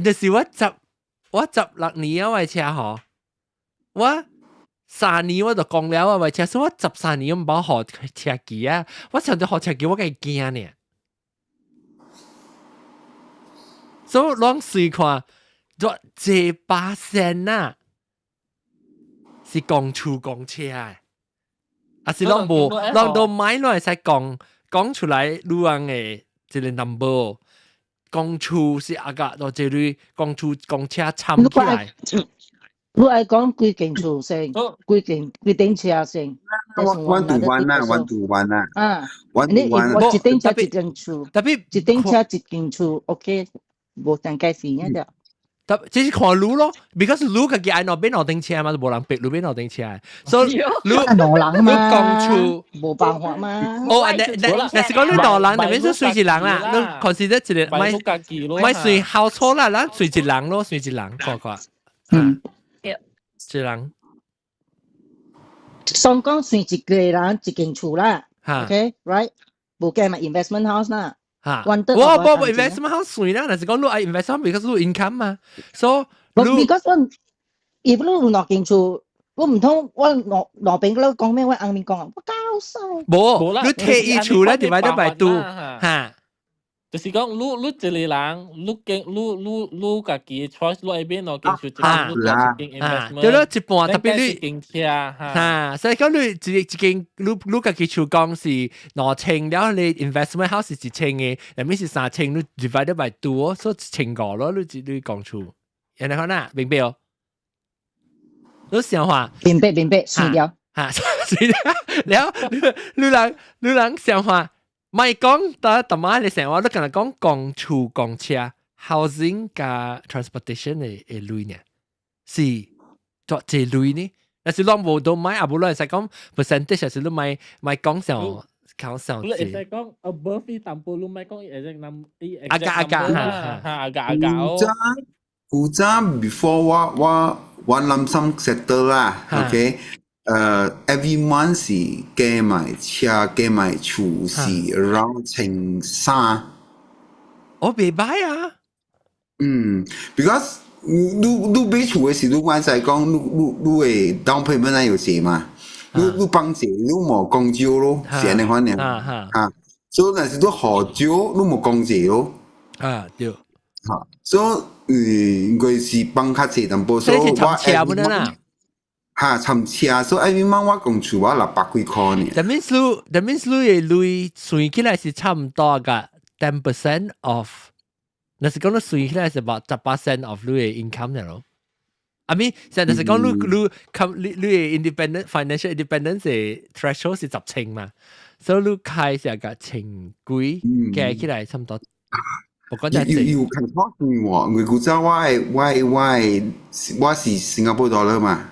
就是我16年啊，我車嗬，我3年我就講了啊，我車，所以我13年我冇學車機啊，我上次學車機我梗係驚呢。所以攏隨看，做這8%啊，是公厝公車誒，啊是攏無，攏都買落來使講出來，路人誒一個 number， 公厝是阿個到這裡公厝公車參起來。你愛講幾間厝先，幾間車先。one to one 啊。啊，你一間車一間厝，特別一間車一間厝 ，OK。無等解釋嘅啫，即係看路咯 ，because 路嘅嘅愛攞邊攞頂車嘛，冇人逼路邊攞頂車，所以路攞人嘛，公厝冇辦法嘛。哦，但是講你攞人，特別是隨一人啦，你 consider 一個咪隨好錯啦，咱隨一人咯，隨一人看看。一人。雙講算一個人一間厝啦 ，OK right， 無計嘛 investment house 啦。我 investment house 算啦，但是講你愛 investment because 你 income 嘛，so because 我if 你有兩間厝，我唔通我兩邊嗰講咩？我硬面講啊，我搞晒。冇，你貼伊厝咧，點解都咪都嚇？就是講，你一個人，你家己 choice， 你喺邊度間厝，你做一間 investment， 對咯，一半特別你一間車嚇，所以講你一間你家己厝講是2000了，你 investment house 是1000嘅，入面是3000，你 divide by 2，所以1500咯，你講厝，人哋講哪明白哦？你想法？明白，算了嚇，算了，你人想法？唔係講但係你成日我都跟人講公厝公車 housing 加 transportation 嘅類呢，是作這類呢？但是攞冇到買，啊冇攞係講 percentage，係你買講上考上。你係講 above 啲淡薄，你買講exact number，古早 before 我諗心 settle 啦 ，OK。every month 是加埋車加埋厝是 around 1300。我未買啊。because 你買厝嘅時，你我就係講你嘅 down payment 有幾嘛？你幫借你冇供照咯，是安尼款嘅。所以但是你好照你冇供借咯。對。所以應該是幫較濟淡薄，所以我車本啦。參車，所以every month我供厝我600幾塊呢。That means 你嘅類算起來是差唔多嘅 10% of， 那是講你算起來是 about 10% of 你嘅 income 嘅咯。I mean， 但是講你嘅 independent financial independence 嘅 threshold 是10,000嘛，所以你開成個10幾計起來差唔多。要看錯算喎，我估早我是新加坡dollar嘛，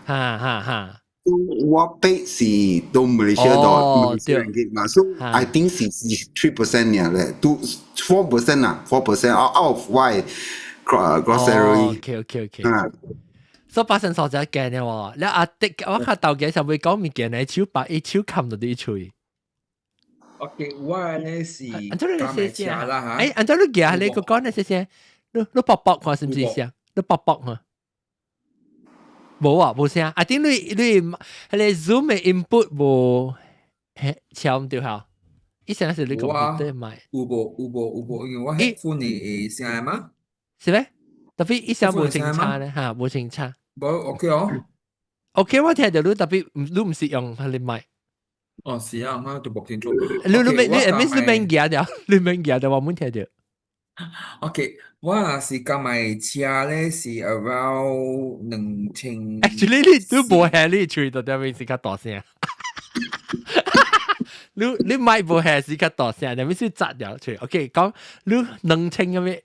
我筆是都Malaysia dollar嘛，所以 I think 是 3% 咧，都 4% 啊 ，4% out of my gross salary。OK。所以發生所在嘅呢喎，你阿迪我看到嘅就會講物件嚟，手把一手冚到啲嘴。OK， 我呢是加埋車啦嚇。按照你講你個講呢些，你薄看是唔是先？你薄嚇？冇啊，冇聲。I think 你 Zoom 嘅 input 冇調唔對下，以前係你個 computer 買。有無，因為我 headphone 嘅聲嘛。是咩？特別以前冇清差咧嚇，冇清差。冇 OK 哦。OK， 我聽到你特別你唔識用係你買。哦，是啊，我都冇清楚。你免記掉，你免記掉，我冇聽到。OK， 我是加埋車咧是 around 2000。Actually， 你都冇係你吹到點樣是較大聲。你買冇係是較大聲，點樣是雜掉吹 ？OK， 講你2000咁咩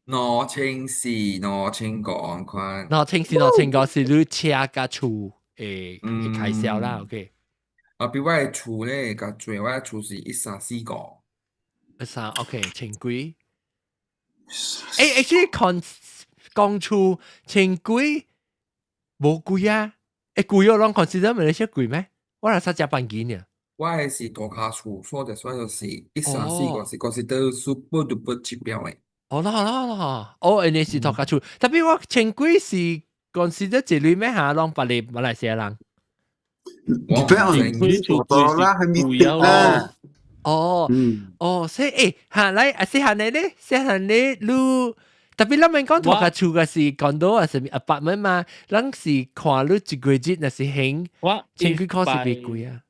？2000是2000個款。2000個是你車加厝嘅開銷啦。OK。比我嘅厝咧較濟，我嘅厝是134個。OK， 千幾。actually 講厝千幾冇貴啊？貴咗啷 consider 咪你些貴咩？我係三隻半斤嘅。我係是大卡厝，所以就是134個是 consider super duper cheap 嘅。好啦，你是大卡厝，特別我千幾是 consider 一類咩嚇？啷白嚟馬來西亞人。所以下來下嚟咧，你特別咱們講大家厝嘅是condo還是 apartment 嘛，咱是看你一個月那是興，千幾塊是幾貴啊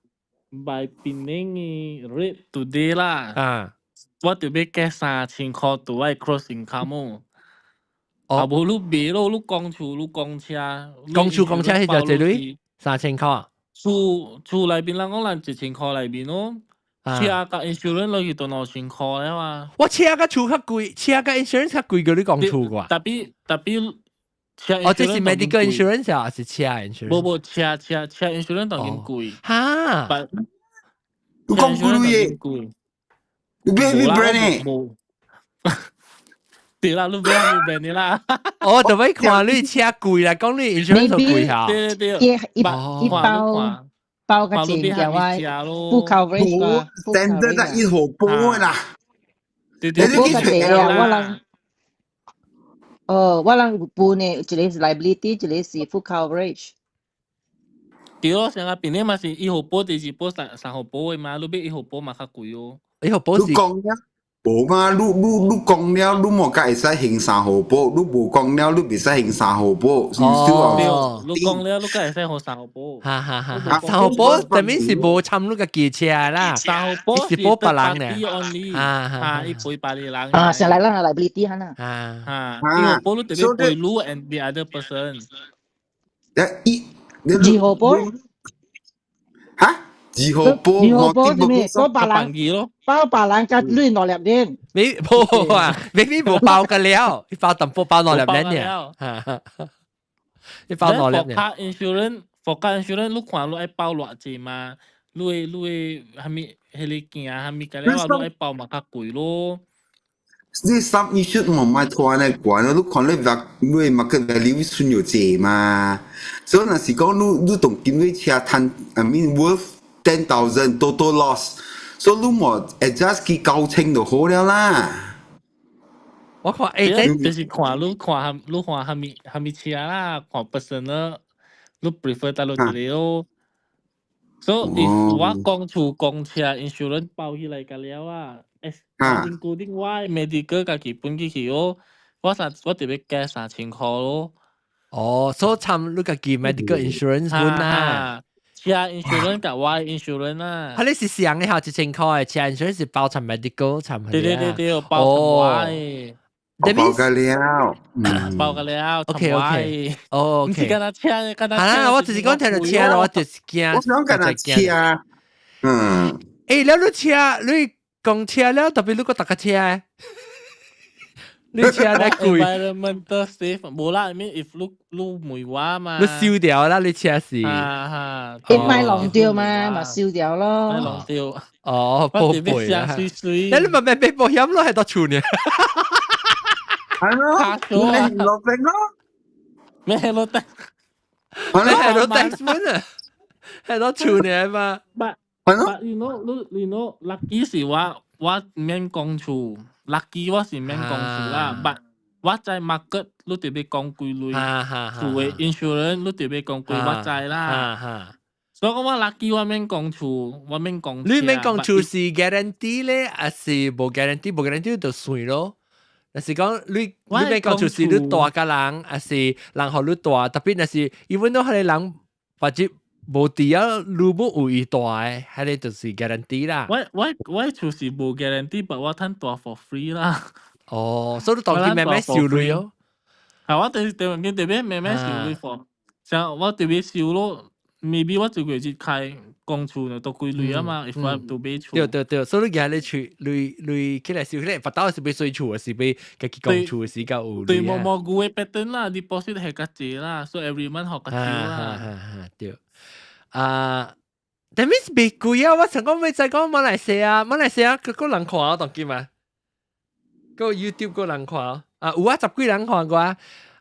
？By pinning rate today 啦，我特別加3000塊對我 cross income。冇你別咯，你公厝公車係就這類3000塊。厝內邊人講人1000塊內邊咯，車甲 insurance 落去都2000塊啊嘛。我車甲厝較貴，車甲 insurance 較貴過你講厝啩。特別車 insurance。這是 medical insurance 啊，是車 insurance。冇車 insurance 當然貴。嚇！你講貴嘢，你邊 brand 呢？對啦，你買下面便利啦。哦，就要看你車貴啦，講你 insurance 貴下。對對，一包個錢嘅話，full coverage 嘛 ，standard 啦，一號波啦。對對，嗰個地啊，我人半呢，一個是 liability，一個是 full coverage。對咯，成個便利嘛是一號波，第二波三號波嘅嘛，你買一號波嘛較貴哦。一號波是。無嘛，你講了，你莫甲會使行3號波，你無講了，你袂使行3號波。哦，你講了，你甲會使行3號波。哈哈哈！3號波特別是無參你個機車啦。3號波是波別人咧。啊，一杯別人。啊，上來啦，liability 哈啦。一號波你特別陪你 and the other person。2號波？哈？2號波係咩？包別人甲你落入面。沒冇啊，未冇包個了，一包淡薄包落入面嘅，一包落入面。for car insurance，你看你愛包偌濟嘛？你係咪迄個件係咪個了？你愛包嘛較貴咯。你some issue 唔係拖嚟管咯，你看你market value 算有濟嘛？所以那是講你同點你車賺 ，I mean worth 10,000 total loss。所以你莫 adjust 去9,000就好了啦。我看就是看你係咪車啦，看 personal， 你 prefer 到落一個咯。所以我講厝講車 insurance 包起來個了啊，including 我 medical 個基本機器哦，我特別加3,000塊咯。哦，所以參你個基 medical insurance 本啊。車 insurance กับว่า insurance น่ะ佢哋是上嘅下1000塊，車 insurance 是包參 medical 參佢哋。對，包參外。包個了，包個了。OK，哦 ，OK。唔是跟他車，跟他車。係啦，我就是講聽到車咯，我就是驚。我想跟他車。誒，你車，你講車了，特別你個搭個車誒。你車得貴 environmental safe 冇啦 I mean if 你煤話嘛你燒掉啦你車是你買浪掉嘛咪燒掉咯買浪掉哦寶貝啦你咪買保險咯係多處呢係咯你落定咯咩落定你係落定本啊係多處呢嘛係咯 you know lucky 是我免講處lucky 我是免講厝啦，but 我在 market 你特別講幾類，厝嘅 insurance 你特別講幾我知啦。所以講我 lucky 我免講厝，我免講。你免講厝是 guarantee 咧，還是冇 guarantee？冇 guarantee 就算咯。但是講你免講厝是你大個人，還是人學你大，特別那是 even 都係人或者。冇啲啊，如果有意大嘅，係你就是 guarantee 啦。我厝是冇 guarantee， 但我攤大 for free 啦。哦，所以你當佢慢慢收類哦。係我特別慢慢收類 for， 像我特別收咯 ，maybe 我就會去開公厝就多幾類啊嘛，if 我都買厝。對，所以你而家你去類起來收起來，不單是俾水厝，是俾自己公厝時間有。對，冇嘅 pattern 啦 ，deposit 係較濟啦，所以 every month 學較少啦。對。但係未貴啊！我成講未再講馬來西亞個人看我當見嘛，個 YouTube 個人看啊，有啊10幾人看過啊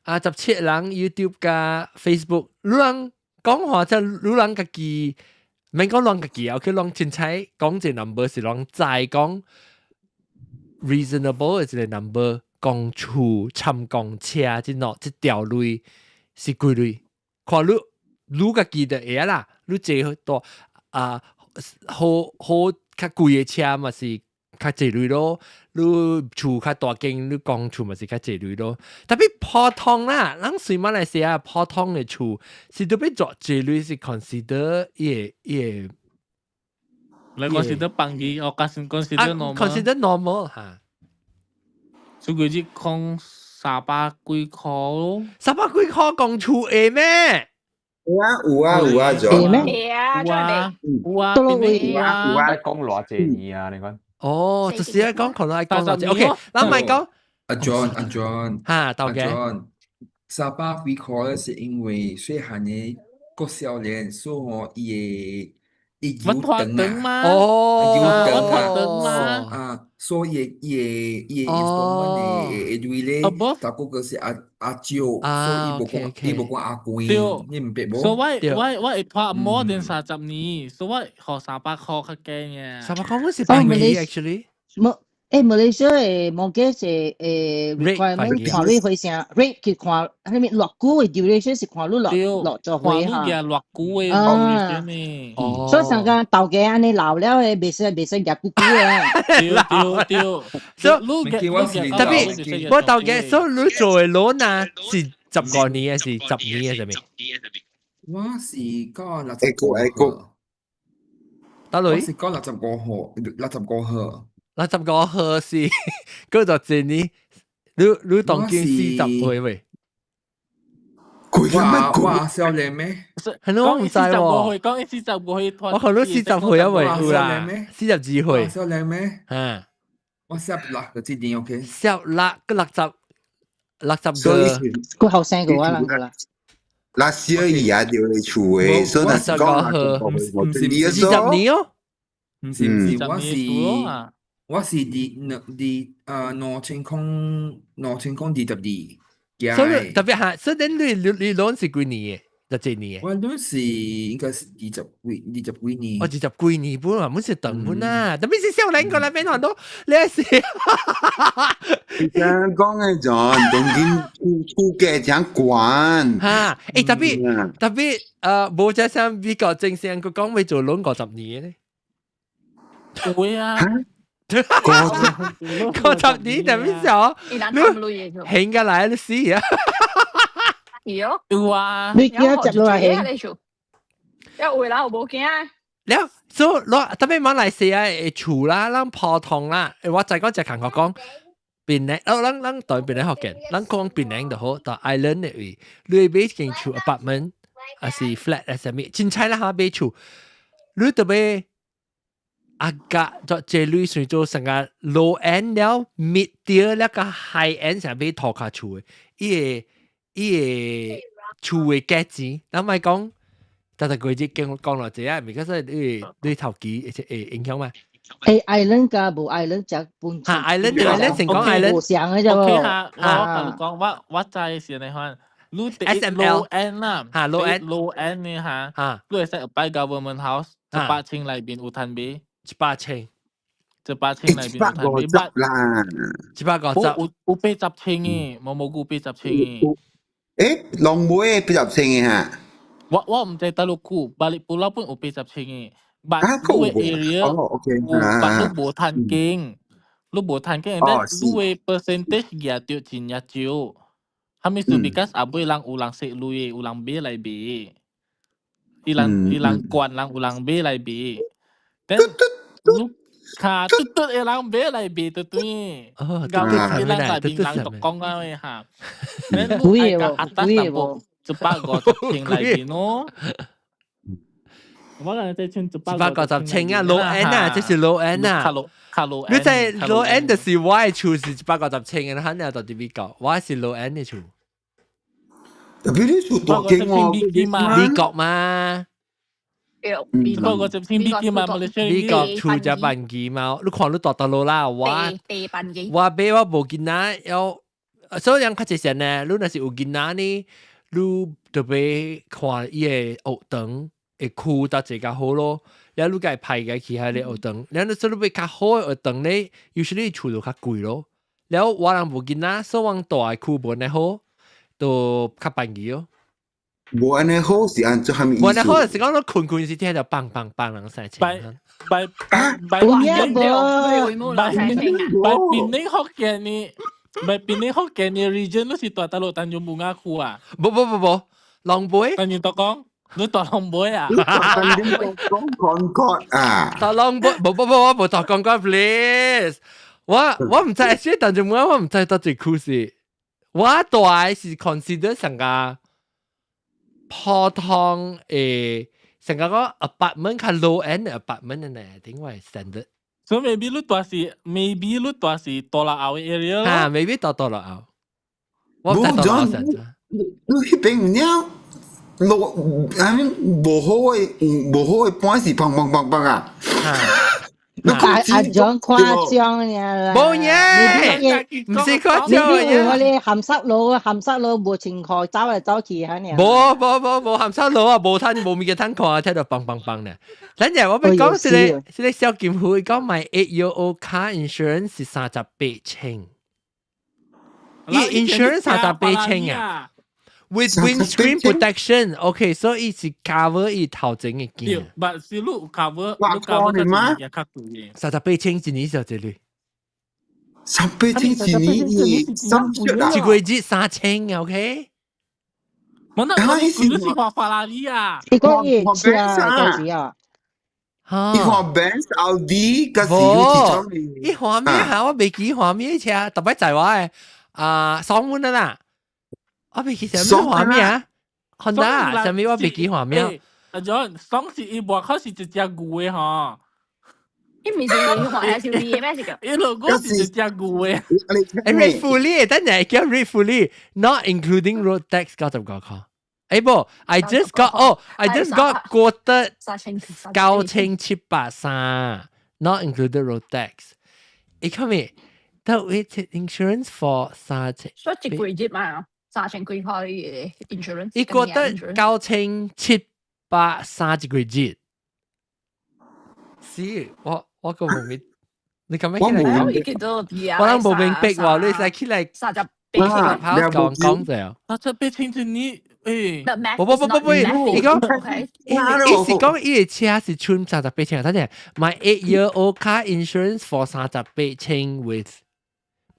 ，17人 YouTube 加 Facebook， 你人講話就你人家己，免講人家己啊，佢人凊彩講這 number 是人再講 reasonable 嘅一個 number， 講厝參講車即喏即條類是幾類，看你家己就會啦。你坐多好較貴嘅車嘛是較濟類咯，你厝較大間，你講厝嘛是較濟類咯。特別普通啦，咱隨馬來西亞普通嘅厝是特別做濟類是 consider 也。你 consider 幫佢，我 consider normal。consider normal 嚇。所以佢只講300幾塊咯。300幾塊講厝會咩？有啊，就係啊，有啊，講偌濟年啊？你講哦，就是喺講可能係講偌濟。OK，咱咪講阿 John， 嚇，到嘅。300幾塊是因為細漢嘅國小年，所以我伊有燈嘛，哦，有燈嘛，所以也 installment 會對咧，但嗰個是阿舅，所以伊無講阿貴，你唔別無？所以我會拖 more than 30年，所以我學300塊較驚嘅。300塊我是便宜 actually。Malaysia 誒mortgage 誒 requirement 看你會啥 rate 去看，係咪落久嘅 duration 是看你落咗會嚇。看你嘅落久嘅 duration 呢？所以成個頭家安尼老了誒，未使夾久嘅。對。特別我頭家所你做嘅 loan 啊，是10年嘅，是10年嘅，係咪？我是講65號。得我是講65號。65號是嗰度幾年？你當見40歲未？哇，少年咩？係咯，我唔知喎。講45歲，我看到40歲啊，未有啦，42歲。少年咩？啊，我16個今年 OK。16個60個後生個我諗啦。那小姨啊，掉你厝誒，所以那是講20年哦。唔是，我是2022。所以特別係，所以你攞是幾年嘅？就幾年嘅？我攞是應該是20幾年。我20幾年本啊，唔是等本啊，特別是少年個那邊很多，你係是。你講嘅就當今出嘅講慣。嚇！誒特別冇隻像美國正常佢講會做攞50年咧。會啊。50年特別少，興嘅嚟都死啊！有啊，你而家接落嚟興，一回啦，我冇驚。แล้ว所以特別馬來西亞嘅厝啦，咱普通啦，我就講只韓國講檳榔，咱對檳榔學嘅，咱講檳榔就好，到 island 嘅位，你買間厝 apartment， 還是 flat 還是咩，真係啦嚇買厝，你特別。agak 做這類算做成個 low end 了 mid tier 了個 high end 上邊拖下厝嘅，伊個厝嘅價錢，咱咪講，但係佢只講落這啊，咪嗰啲對頭機會影響嘛？Island 㗎，冇 Island 就半。嚇 Island 成講 Island。冇上嘅啫喎。OK 嚇，我講我在時你看，你啲 low end 啦，嚇 low end 呢嚇，你係使 apply government house， 8千裏邊有攤俾。8,000，就8,000裏邊有攤俾8啦，750，有80,000嘅，冇有80,000嘅。誒，龍妹80,000嘅嚇。我唔知大陸區，巴黎pulau pun 有80,000嘅，但係 area 有冇攤經，你冇攤經，但係 percentage 嘅掉錢也少，係咪？係 because 阿妹人有人識女，有人買來買，伊人慣人有人買來買。ลูกค้าตุ๊ดเอลังเบลายบีตุ๊ดนี่กำลังเอลังแบบบินลังตกกองกันเลยฮะนั่นลูกไอ้กับอัตตาสับจะปากก็จะเชิงไรบีโน่ว่ากันจะเชิงจะปากก็จะเชิงอ่ะ low end อ่ะ这是 low end อ่ะ你在 low end 的是我的厝是190,000嘅，肯定到底比較，我是 low end 嘅厝。特別你厝大間喎，美國嘛？美國就偏啲嘛，美國厝就辦機嘛，你看你大大路啦，我買我無囡仔，有所以人較濟先呢，你若是有囡仔呢，你就買看伊個學堂會區到最較好咯，然後你該派個其他的學堂，然後所以你買較好嘅學堂呢，有時你厝就較貴咯，然後我人無囡仔，所以往大嘅區無呢好，就較辦機咯。無安尼好是按做蝦米意思？無安尼好是講你困時聽就砰砰砰人聲情。拜邊你學嘅你，拜邊你學嘅你 region 都是大大陸但用冇啱庫啊？冇，浪貝。但要講，你大浪貝啊？講講啊！大浪貝，我冇大講講 please。我唔知先，但係我唔知到最酷是，我大是 consider 成個。普通成個個 apartment 較 low end 嘅 apartment 呢，點話 standard？ So maybe 你大是多啦後 area 咯。maybe 多啦後。我唔知多啦後選擇。你嗰邊唔了，無好嘅盤是砰啊！種誇張呀！冇嘢，唔是誇張嘅。你啲我哋鹹濕佬冇情況走嚟走去嚇你。冇鹹濕佬啊！冇面嘅攤看啊，睇到棒棒棒咧。等陣我咪講是你小劍會講買 8-year-old car insurance 是38,000。insurance 38,000啊。With windscreen protection, okay, so it's cover 伊頭前嘅件。但是你 cover 嘅嘛？也較貴嘅。38,000一年就這裡。38,000一年，一個月3,000 ，OK？我是話法拉利啊。一個月車幾時啊？一換 Benz Audi，嗰時要幾多？一換咩嚇？我未記換咩車，特別在話誒2萬啦。我未記上咩畫面啊 ？Honda 上面我未記畫面。阿 John， 雙是一部開始一隻牛嘅嗬。伊唔是畫下小啲咩事㗎？伊路嗰是一隻牛嘅。Rate fully，等陣叫 rate fully，not including road tax 90個塊。誒不 ，I just got quoted 9,730 ，not included road tax。你看未？但係 insurance for 3,000。所以一個月嘛。3,000幾塊嘅 insurance， 伊覺得9,730一個月。是，我個冇面，你咁樣起來講，我諗冇明白喎，你係起來38,000講就。38,000你誒，不，你講，意思講伊個車是存38,000，等陣買 8-year-old car insurance for 38,000 with。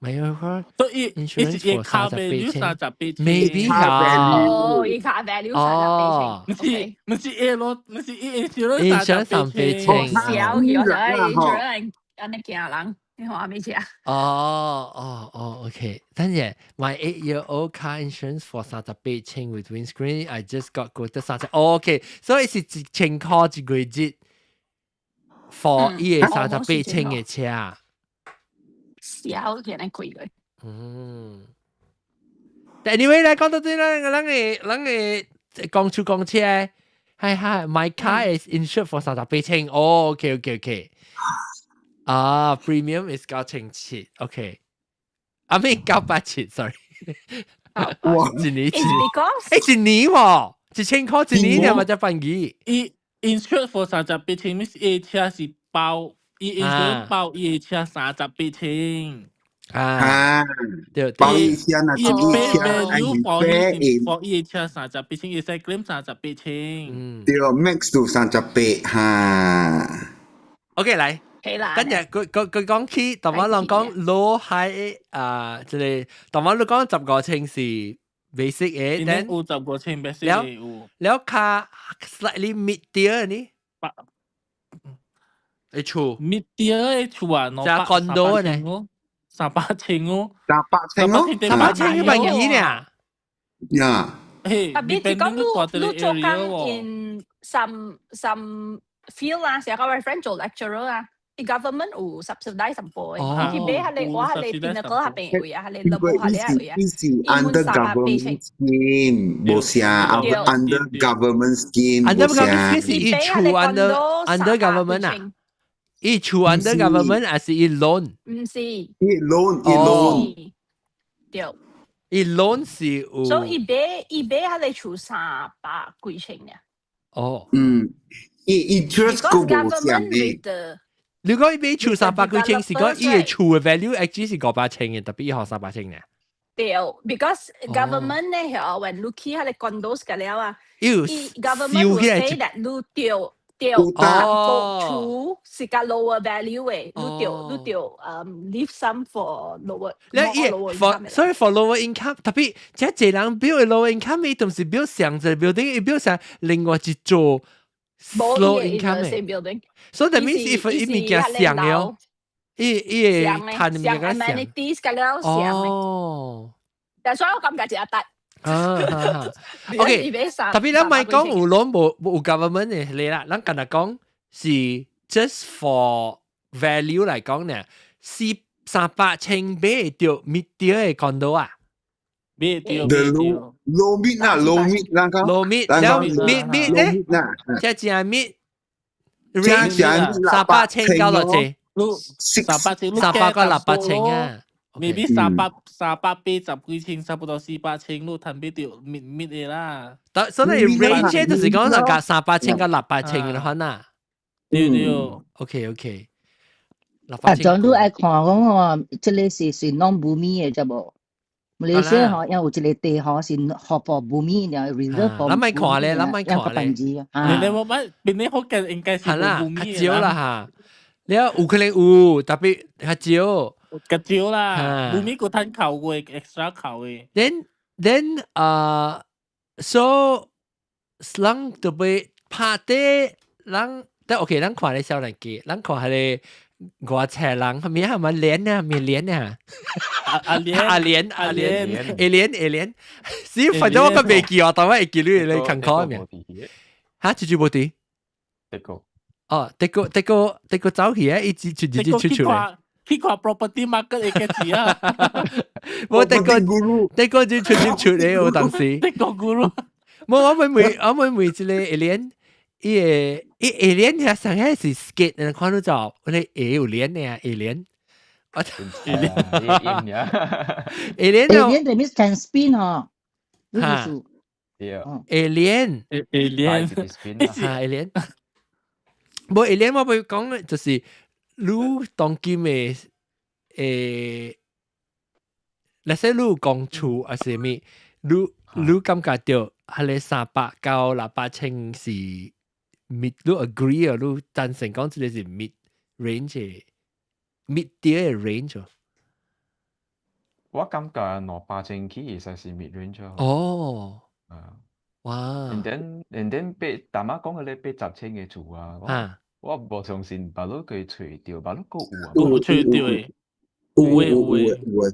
咪有個 insurance for 38,000 ，maybe 哦，伊卡 value 38,000，唔是 A 咯，唔是 insurance 38,000，少佢我睇 insurance，安尼驚人，你話咩車？哦 ，OK， 等陣買 8-year-old car insurance for 38,000 with windscreen， I just got quoted 30,000， OK， 所以是1,000塊一個月 for 伊個38,000嘅車。少嘅人貴嘅。Anyway 咧，講到啲咧，咱嘅講車，係 my car is insured for 38,000。哦 ，OK。premium is 9,700 OK。I mean 9,800 sorry。哇，一年喎，1,000塊一年，或者半年。insured for 38,000 ，Miss A 車是包。伊insurance 包伊嘅車38,000。對，包伊車那伊value for伊嘅車38,000，伊使 claim 38,000。對 ，max 到38嚇。OK 嚟，跟住佢講起，同我講 low high 即係同我講10個稱是 basic 嘅，但有10個稱 basic 嘅，แล้ว卡 slightly mid tier 呢？一厝 mid tier 嘅厝啊，就 condo 呢，3,000哦，3,000一萬幾呢？呀，嘿，特別係講你做工 in some field 啊，成個 reference 做 lecturer 啊，啲 government 有 subsidize 什麼嘅，佢俾下你，我下你邊個下邊會啊，下你落下你啊會啊，under government scheme，冇寫 under government scheme，under government scheme 是一厝 under government 啊。伊厝 under government 還是伊 loan？ 唔是，伊 loan，對，伊 loan 是有。所以伊俾下你厝300幾千嘅。哦，伊 just 個冇寫嘅。如果伊俾厝300幾千，是講伊嘅厝嘅 value actually 是500千嘅，特別伊學300千嘅。對 ，because government 咧，when you 去下你 condos 嘅了啊，government will say that you 對，厝是個 lower value 嘅，你對，leave some for lower income。所以 for lower income， 特別即係一人標嘅 lower income， 伊同時標上隻 building， 伊標上另外一座 low income 嘅。所以 that means if 伊物件上嘅，伊會睇物件上。amenities 嘅了上嘅。但所以我感覺就係得。OK， 特別咱咪講有 loan 冇 government 嘅嚟啦，咱今日講是 just for value 嚟講呢，是300,000買到 mid tier 嘅 condo 啊，買到 low mid 啦，low mid 啦，low mid，然後 mid 咧，即係 mid 300,000交落去， 300個600,000啊。maybe 380幾千，差不多400,000咯，談不到滅嘅啦。所以 range 就是講就夾300,000到600,000啦，嗱。對。OK。總都愛看講哦，這裡是non bumi嘅啫噃。馬來西亞嗬，有一個地嗬是合法 bumi 嘅 reserve for。諗咪看咧，諗咪看咧。你冇乜，邊啲好嘅應該是 bumi 嘅啦。少啦嚇，你有可能有，特別係少。少啦 ，bumi 個攤扣嘅 extra 扣嘅。Then so 人特別拍啲人，但 OK， 人看你少人嘅，人看係你。我車人係咪係咪連啊？咪連啊？阿連，是反正我個未記啊，但我會記你近講咩？嚇，住冇啲？德國。哦，德國走去啊，一直出嚟。去看 property market 嘅字啊！我德國就出嚟，我當時。德國 guru。冇，我每一個連。alien 係上海是 skate， 你看到就我哋 alien 嘅 alien， alien 就 means can spin 嗬，嚇 alien， 冇 alien 我會講咧，就是你當今嘅那些你講出還是咩？你感覺到係你300到600,000是。mid 都 agree 啊，都贊成講出嚟是 mid range mid tier range。我感覺600,000其實是 mid range 哦。哇。and then 被大媽講嘅咧80,000嘅厝啊，我冇相信把攞佢除掉，把攞個有除掉嘅，有。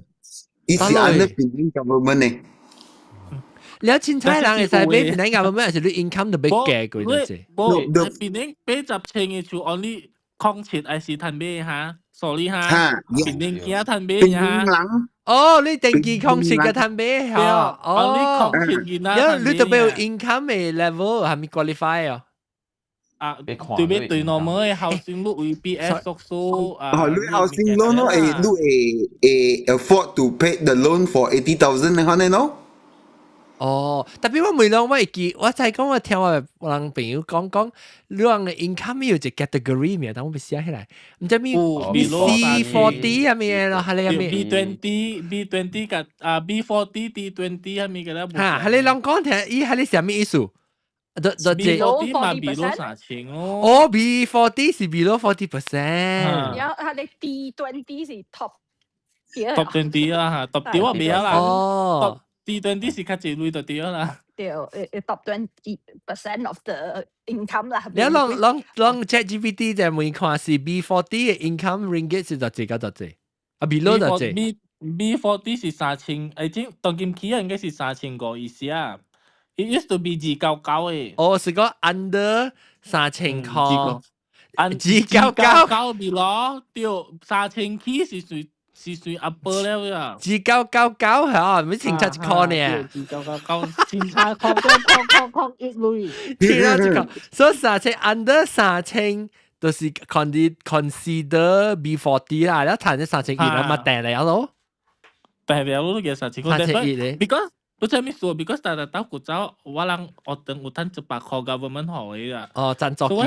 以前安尼邊啲咁樣呢？你有錢財人係俾邊啲咁樣，係你 income 就俾嘅嗰啲啫。冇，邊啲80,000嘅就 only 空設係是攤俾嚇 ，sorry 嚇，邊啲其他攤俾嚇。哦，你定期空設嘅攤俾嚇，哦，空設嘅啦。因為你特別有 income 嘅 level 係咪 qualify 啊？啊，對邊對 normal 嘅 housing loan 會 BS 縮數啊。你 housing loan 咯，你afford to pay the loan for 80,000嘅可能咯。哦，特別我每兩位記，我就係講我聽我人朋友講，你話嘅 income 有一 category 咩？但我唔寫起來，唔知咩 C40 啊咩咯，係你咩 B20 嘅B40 D20 係咩嘅啦？嚇，係你兩講聽，係你寫咩意思？B40 嘛 below 3,000咯。哦 ，B40 是 below 40%。然後係你 D20 是 top 20啊嚇 ，top 我未有啦。哦。D20 是較濟類就對啦。對，top 20% of the income 啦。你攞 ChatGPT 就問看是 B40 嘅 income ringgit 是就幾個就幾？啊 below 就幾？B40 是3,000，I think 當今期應該是3,500意思啊。It used to be 299嘅。哦，是個 under 3,000塊。299咪咯，對，3,000起是屬。是算 upper level 啊，2999嚇，唔係清差一塊呢，2999清差確一類，清差一塊，所以3,000 under 3,000就是 consider B40 啦，你談啲3,100啦，咪訂嚟咯，訂嚟咯嘅3,100咧 ，because 不知咩數 ，because 大到古早我人我等有攤100塊 government 學嘅啦，哦，贊助金。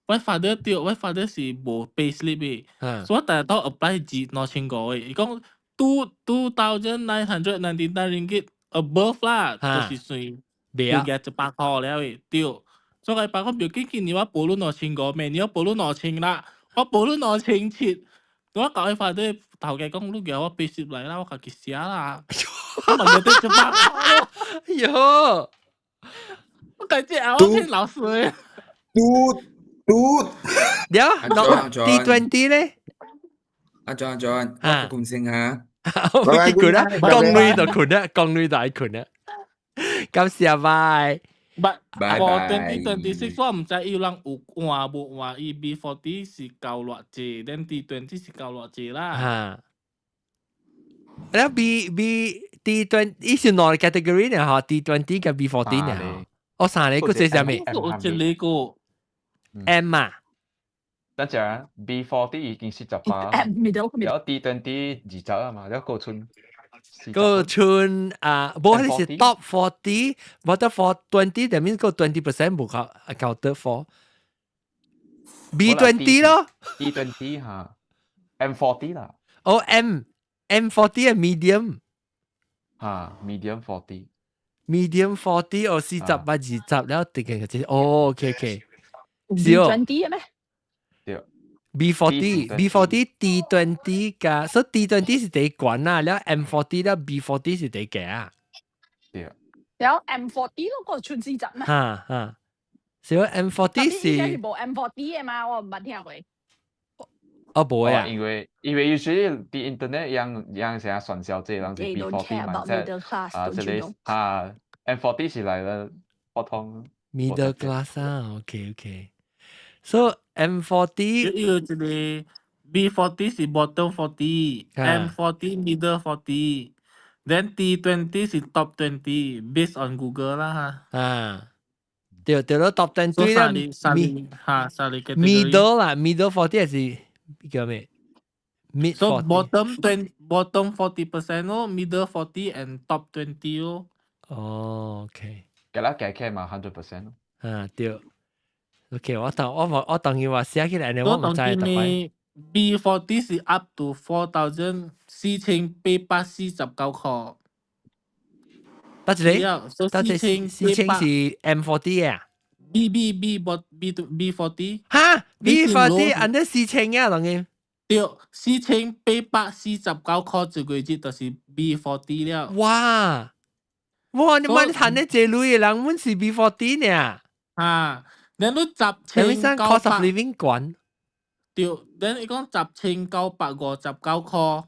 我 father 對，我 father 是無 payslip 嘅，所以大都 apply 2,000個嘅。伊講2,999 ringgit above 啦，就是算要嘅100塊了嘅。對，所以100塊表記今年我報咗2,000個，明年我報咗2,000啦，我報咗2,000切，我教佢 father 頭嘅講，你叫我 payslip 嚟啦，我家己寫啦，我問佢得100塊。喲，我感覺我聽老師。เดี๋ยวน้อง D20 เลยอาจารย์ขอบคุณสิงฮะไม่คิดคุณนะกองนุยต่อคุณนะกองนุยต่อไอ้คุณนะกับเสียบายfor 2026我唔知要人有換無換，伊 B40 是夠偌濟 ，then D20 是夠偌濟啦。แล้ว D20 อี是哪個 category เนี่ยฮะ D20 กับ B40 เนี่ยอ๋อ3個個係咩？我一個。M 啊等陣 B40 已經48啦，然後 D20 20啊嘛，然後個村冇係是 top 40，冇得 for 20，that means 個20% 冇accounted for。B20 咯 ，D20 嚇 M40 啦。哦 M40 係 medium 嚇 medium 40。medium 40哦40或20แล้ว定嘅啫。哦 OK OK。B20 嘅咩？對。B40 D20 㗎，所以 D20 是第管啦，แล้ว M40 แล้ว B40 是第嘅啊。對。有 M40 嗰個村40咩？嚇。所以 M40 是。依家係冇 M40 嘅嘛，我唔捌聽過。冇啊，因為 usually the internet 樣成日傳銷這樣子 B40 嘛，即係M40 是嚟了普通 middle class 啊 ，OK。So M40 有一個 B40 是 bottom 40 M40 middle 40 then T20 是 top 20 based on Google 啦嚇。對咯 top 20啦，middle 啦 middle 40係是叫咩 ？mid 40。So bottom 40% 咯 ，middle 40 and top 20咯。哦 ，OK。嘅啦，計嘛100%咯。對。OK， 我當然話寫起來呢，我唔知特別。B40 是 up to 4,4849塊。得一個，得4,000是 M40 啊。B40 嚇 B40 under 4,000啊，當然。對，4,849塊一個月就是 B40 了。哇！你問談得這類嘅人，阮是 B40 呢。你都10,900 cost of living 貴。對，你講10,959塊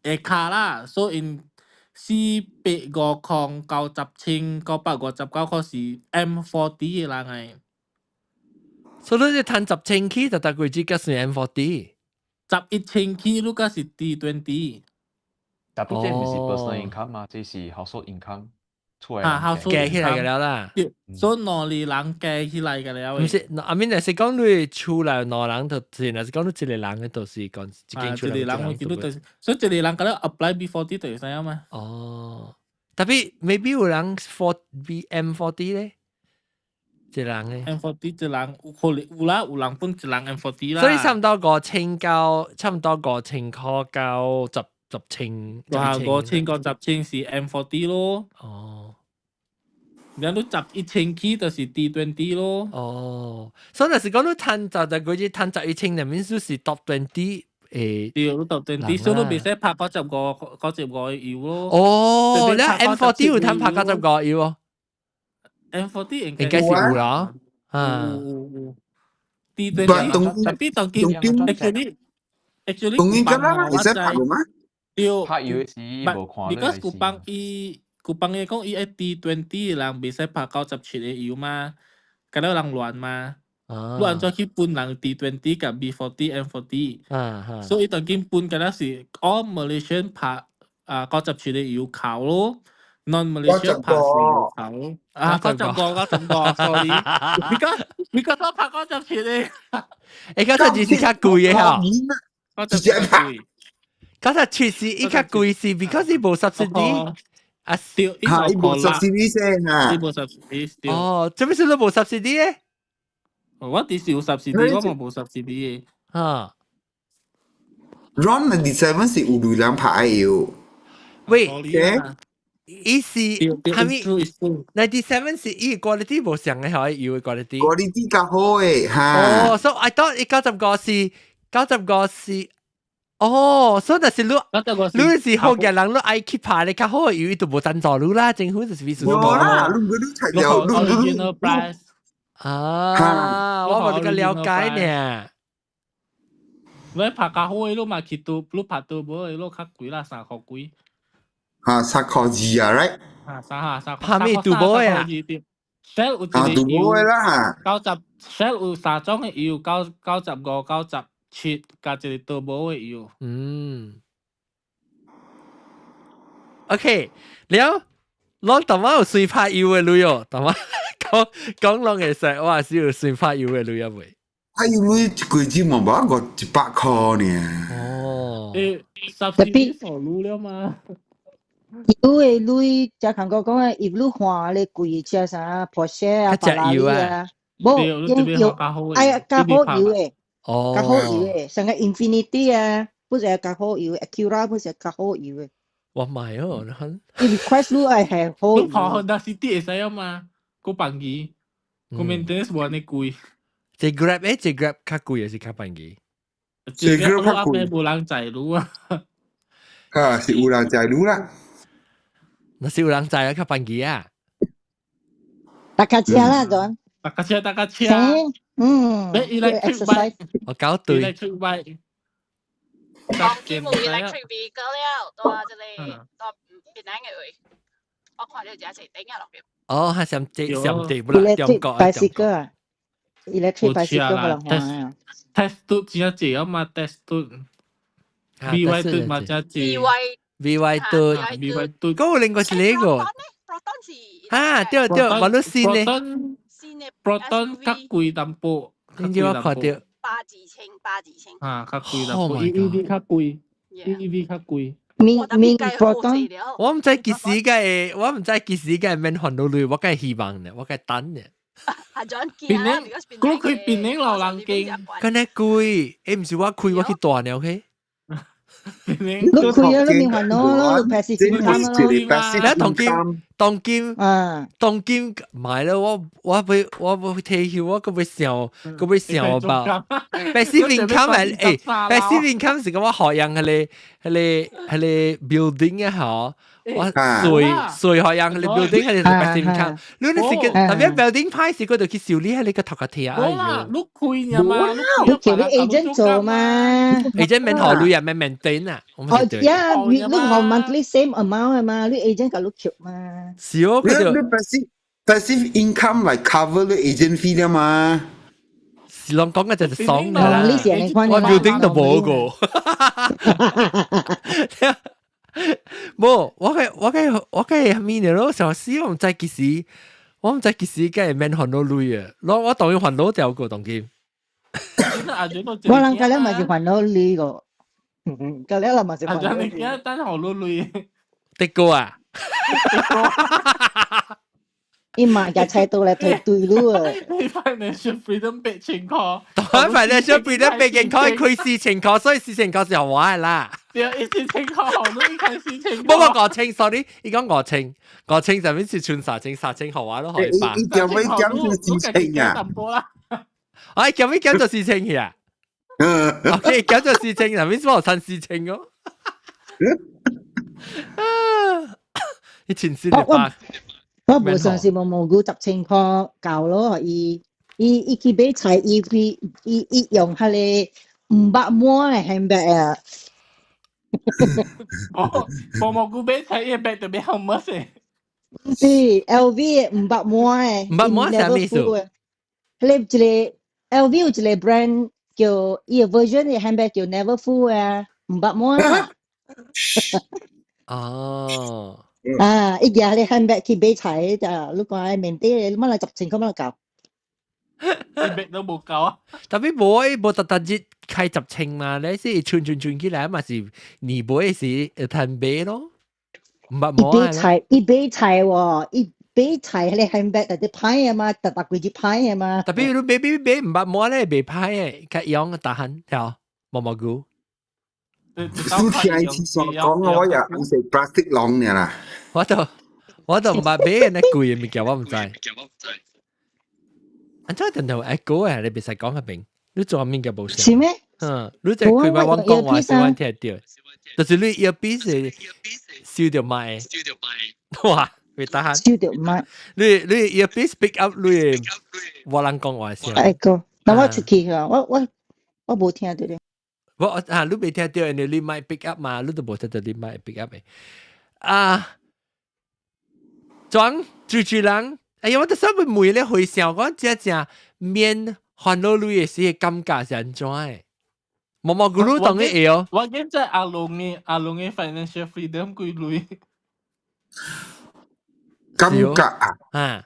會卡啦，所以485到10,959塊是 M40 嘅人嘅。所以你賺10,000起，就大概只計算 M40。11,000起，如果是 T20。但不這唔是 personal income 嘛，這是 household income。計起來嘅了啦，所以兩個人計起來嘅了。唔是，阿面係講你厝內兩人就自然係講你一個人嘅，就是講一間厝內一個人。所以一個人咁樣 apply B40 就會使嘛。哦，特別 maybe 有人 M40 咧，一人咧。M40 一人有啦，有人分一人 M40 啦。所以差唔多5,000塊到10,000。5,000到10,000是 M40 咯。哦。然後你11,000起就是 T20 咯。哦，所以就是講你賺就嗰啲賺11,000，入面就是 top 20對，top 20，所以你唔使拍95油咯。哦，你 M40 有賺拍95油哦。M40 應該是有啦。T20，tapi actually 當然㗎啦，你識拍嘅咩？對，拍油時無看咧。because 古邦嘅講伊係 T20 人未使拍97嘅油嘛，咁樣人亂嘛，亂咗去搬人 T20 กับ B40 M40，所以當今搬嘅咧是 all Malaysian 拍97嘅油考咯 ，non Malaysian 拍是油考咯，95 sorry，because 我拍97嘅，97是較貴嘅嚇，直接拍97是伊較貴是 because 伊無 subsidy。對，伊無 subsidy 先啊！伊無 subsidy。哦，做咩事都無 subsidy 嘅？我啲是有 subsidy， 我冇 subsidy 嘅。Ron 97是有2人拍嘅油。喂，伊是係咪97是伊 quality 無上嘅係油嘅 quality。quality 較好嘅嚇。哦，所以 I thought 伊95是。哦，所以就是你是好嘅人，你愛去拍你較好嘅油，伊就無贊助你啦。政府就是必須冇啦，你材料，你 price 啊，我冇咁了解呢。你拍較好嘅，你嘛去到你拍到無嘅，你較貴啦，3塊幾。3塊2啊 ，right？拍咩杜波呀？Shell 有杜波啦，Shell 有3種嘅油，95、97加一個 turbo 嘅油。OK，了，我台灣有水拍油嘅女哦，台灣講會使，我係有水拍油嘅女啊未？你一個月冇把我100塊呢？哦，subsidy 所錄了嘛？有誒鐳，就韓國講誒，有鐳換咧貴，車啥 Porsche 啊、法拉利啊，冇有，哎呀，較好油誒，較好油誒，成個 Infinity 啊，不是較好油 ，Acura 不是較好油誒。我買哦，你 request 鐳係好。你跑 Honda City 會使啊嘛？個便宜，個 maintenance 冇咁貴。即 Grab 誒，即 Grab 較貴還是較便宜？即 Grab 較貴，冇人載路啊。啊，是有人載路啦。那是有人載啊，較便宜啊。搭架車啦，講。搭架車。electric bike。我搞對。electric bike。當見冇 electric vehicle 了，到這裡到邊個位？我看到就一齊頂下落去。哦，係上地不啦？中國 bicycle 啊 ，electric bicycle 冇人玩啊。test 都只有這樣嘛 ，test 都 ，VY 都嘛只只。VY 都，嗰個另外是呢個。啊，對，我都先咧。Proton 較貴淡薄。點解我看到？八字清。啊，較貴淡薄 ，EV 較貴 ，EV 較貴。面 Proton，我唔知幾時嘅免換到類，我梗係希望咧，我梗係等咧。佢變領流浪徑，咁咧貴，誒唔是我開，我去斷咧 ，OK。你開啊，你面換咯，你 passive income 當今買了，我會退休，我會想吧。passive income 係passive income 是咁我學人係 building 啊嚇。我水學人你 building 係 passive income， 你是個特別 building 派是嗰度去修理係你個頭殼貼啊。冇啦，你開嘛，你叫你 agent 做嘛 ？agent 免學女人免 maintain 啊。哦呀，你學 monthly same amount 係嘛？你 agent 個 look 嘛？是哦，佢就 passive income 嚟 cover 你 agent fee 啦嘛。是啷講嘅就係爽㗎啦。我 building 都冇個。冇，我嘅面嚟咯，上司我唔知幾時，梗係免還到鐳啊！我當然還到就個當機。我諗隔籬咪是還到鐳個，隔籬咪是還到鐳。你而家單還到鐳，的哥啊！伊嘛架菜到嚟退對路啊！你 financial freedom 8千塊，當然 financial freedom 8千塊佢4千塊，所以4千塊就我係啦。對，4千塊好多，你看4千塊。冇我5千 ，sorry， 你講5千上面是存3千好玩咯，可以吧？你叫咩減到4千啊？哎，叫咩減到4千去啊？OK， 減到4千，上面是我賺4千哦。你前4年吧。我無上是冇蘑菇10千塊夠咯，伊去買菜，伊用下咧500蚊嘅 handbag 啊！冇蘑菇買菜嘅 bag 特別好乜嘢？是 LV 嘅500蚊嘅，500蚊係咩意思？你一個 LV 有一個 brand 叫伊個 version 嘅 handbag 叫 Never Full 啊，500蚊啊！哦。啊！一日你 handbag 去買菜就，如果係面啲，乜嚟10千塊乜嚟夠？你買都冇夠啊！特別冇特日開10千嘛，你是串起來嘛是年尾是攤買咯，唔係冇啊！一買菜喎，一買菜你 handbag 就啲派啊嘛，特貴啲派啊嘛。特別你買唔係冇咧，買派嘅，佢樣大漢條毛毛菇。蘇聽一次所講，我又唔食 plastic 籠嘅啦。我就唔係買人哋貴嘅物件，我唔知。安怎定頭愛講啊？你別使講下邊，你做咩嘅冇事？是咩？你就佢話我講話是我聽到，就是你earpiece燒掉麥，哇！別打下。燒掉麥。你 earpiece pick up 你，我能講話先。愛講，那我出去啊，我冇聽到咧。你未聽到，你咪 pick up 嘛，你都冇聽到你咪 pick up 嘅。啊，裝住人，哎呀，我都想問每咧回想講只面換到鐳嘅時感覺係安怎嘅？毛毛咕嚕當嘅嘢。我見在阿龍嘅 financial freedom 幾鐳。感覺啊，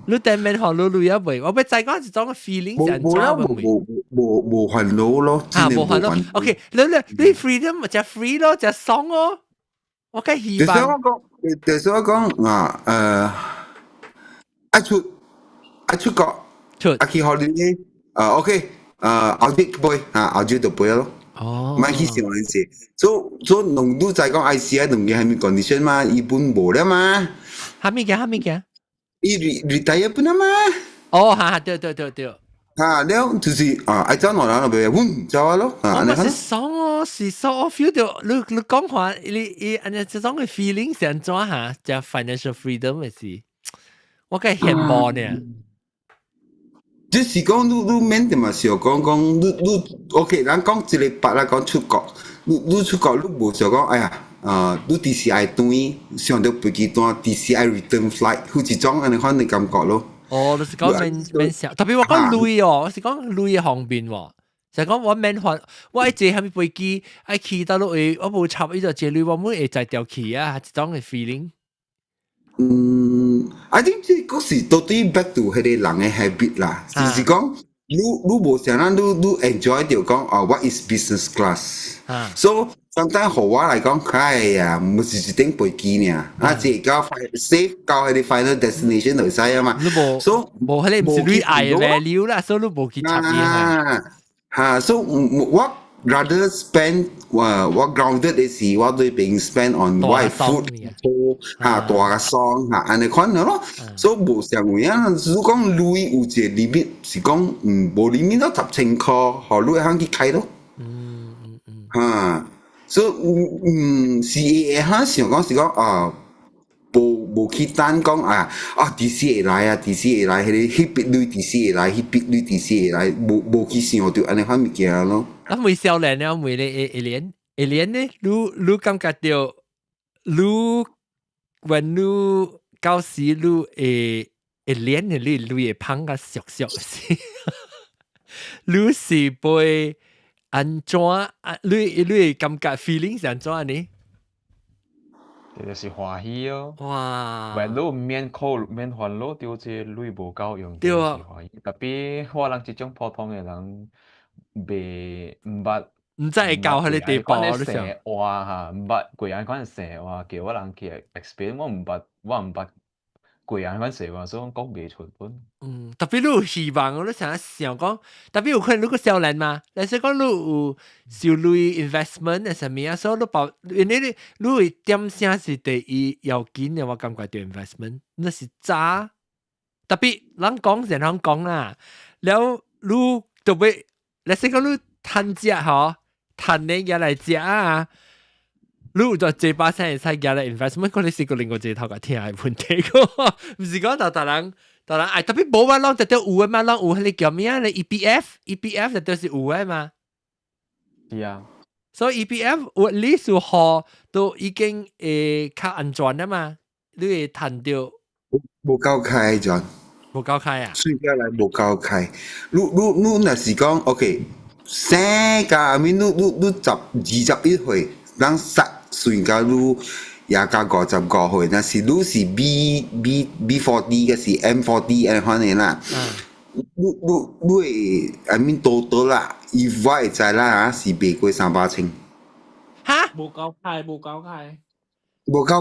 你頂面學你累啊未？我咪再講一種 feeling 上抓唔未？無煩惱咯，真係無煩惱。OK，你 freedom 咪就 free 咯，就爽咯。我梗係希望。就所以講出國，去 holiday，OK，澳洲杯澳洲就杯咯。唔係去上陣時，所農都就係講 ICI 同嘅係咪 condition 嘛？日本冇啦嘛。蝦米嘅？伊 retire 本啊嘛。哦，對。了就是愛走哪能咪揾走咯。我是爽哦，是爽，我 feel 到你講話，你安尼這種嘅 feeling 上怎嚇？就 financial freedom 嘅事，我梗係羨慕呢。就是講你免點嘛，是講你 OK，咱講一個白啦，講出國，你出國你無想講，哎呀，你 DCI 對上到飛機單 DCI return flight，好似種安尼款嘅感覺咯。哦，就是講免少，特別我講累哦，我是講累嘅方面喎，就講我免還，我愛坐下面飛機，愛去到落去，我無插呢個坐累，我冇會再掉去啊，這種嘅 feeling。I think 即嗰時到底 back to 佢哋人嘅 habit 啦，就是講你無想啦，你 enjoy 到講what is business class，so sometimes 何我嚟講，哎呀，唔是一頂飛機呢，即係到 safe 到佢哋 final destination 就使啊嘛，所以冇佢哋唔是你愛嘅 value 啦，所以你冇去插嘢so what rather spend what grounded 嘅事，我對邊 spend on what food 大個桑安尼款咯，所以無上位啊！如果講累有一個 limit，是講無 limit 到10,000塊，何你肯去開咯？所以是會嚇想講是講無去單講DC 會來DC 會來，迄筆累 DC 會來，迄筆累 DC 會來，無去想到安尼款物件咯。啊，每少年了，每咧會連呢，你感覺到你when 你到時你會連嘅你會胖個熟先，你是被安怎你會感覺 feeling 是安怎呢？就是歡喜哦。哇！為你免煩惱，就這累無夠用，就是歡喜。特別我人這種普通嘅人，唔真係教佢哋地步咯。成話嚇，唔捌貴人講成話，叫我人去 experience，我唔捌貴人講成話，所以講未出本。特別你有希望，你想講，特別有可能你個少年嘛，但是講你有受累 investment 係什麼啊？所以因為你會點先是第一要緊嘅，我感覺對 investment，那是渣。特別人講成人講啦，แล้ว你特別，你先講你趁食嗬，趁你嘢嚟食啊！你有在這把聲會使夾嚟 investment，可能是個另外一個頭殼聽嘅問題個，唔是講大人哎，特別冇話啷就都有嘅嘛，啷有迄個叫咩啊？你 EPF 就都是有嘅嘛。是啊，所以 EPF 我你數號都已經較安全啊嘛，你會談到冇夠開咗，冇夠開啊？睡覺來冇夠開，你若是講 OK，生㗎，你21歲，咱實睡覺你。也加50歲，但是你是 B40 嘅是 M40 安尼款嘅啦。你會 I mean 多啦，if 我會知啦是賣過300,000。嚇？冇夠開。冇夠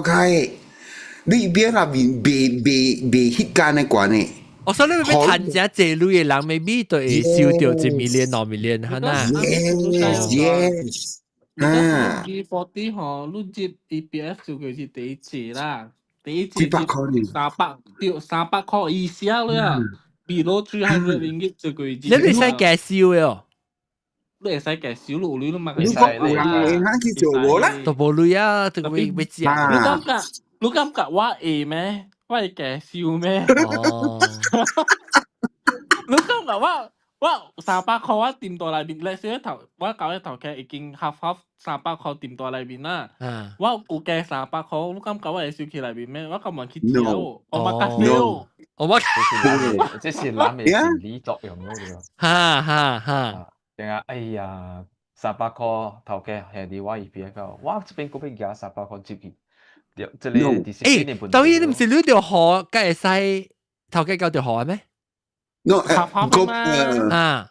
開，你邊那邊賣迄間嘅關嘅。我所以你要趁隻這類嘅人，未必對收到1 million 2 million 嚇呐。Yes。G40 嗬，你接 EPF 就佢是第一次啦，第一次接300塊以下啦，below 300 ringgit 就佢接。你會使介紹嘅，你會使介紹路你都嘛介紹啦。你啱去做我啦，都冇類啊，都會知啊。你感覺我會咩？我會介紹咩？你感覺我300塊我掂到裏邊，你少一頭，我搞一頭劇已經合300塊掂到裏邊啦。我有計300塊，你感覺我係小企裏邊咩？我咁樣去找，我冇介紹，我冇。這是男嘅心理作用咯，哈。定係哎呀，300塊頭劇係啲我 EPF，我這邊嗰邊夾300塊接佢，即係第四年半。當然唔是你條河，梗係使頭家交條河咩 ？No， 個啊。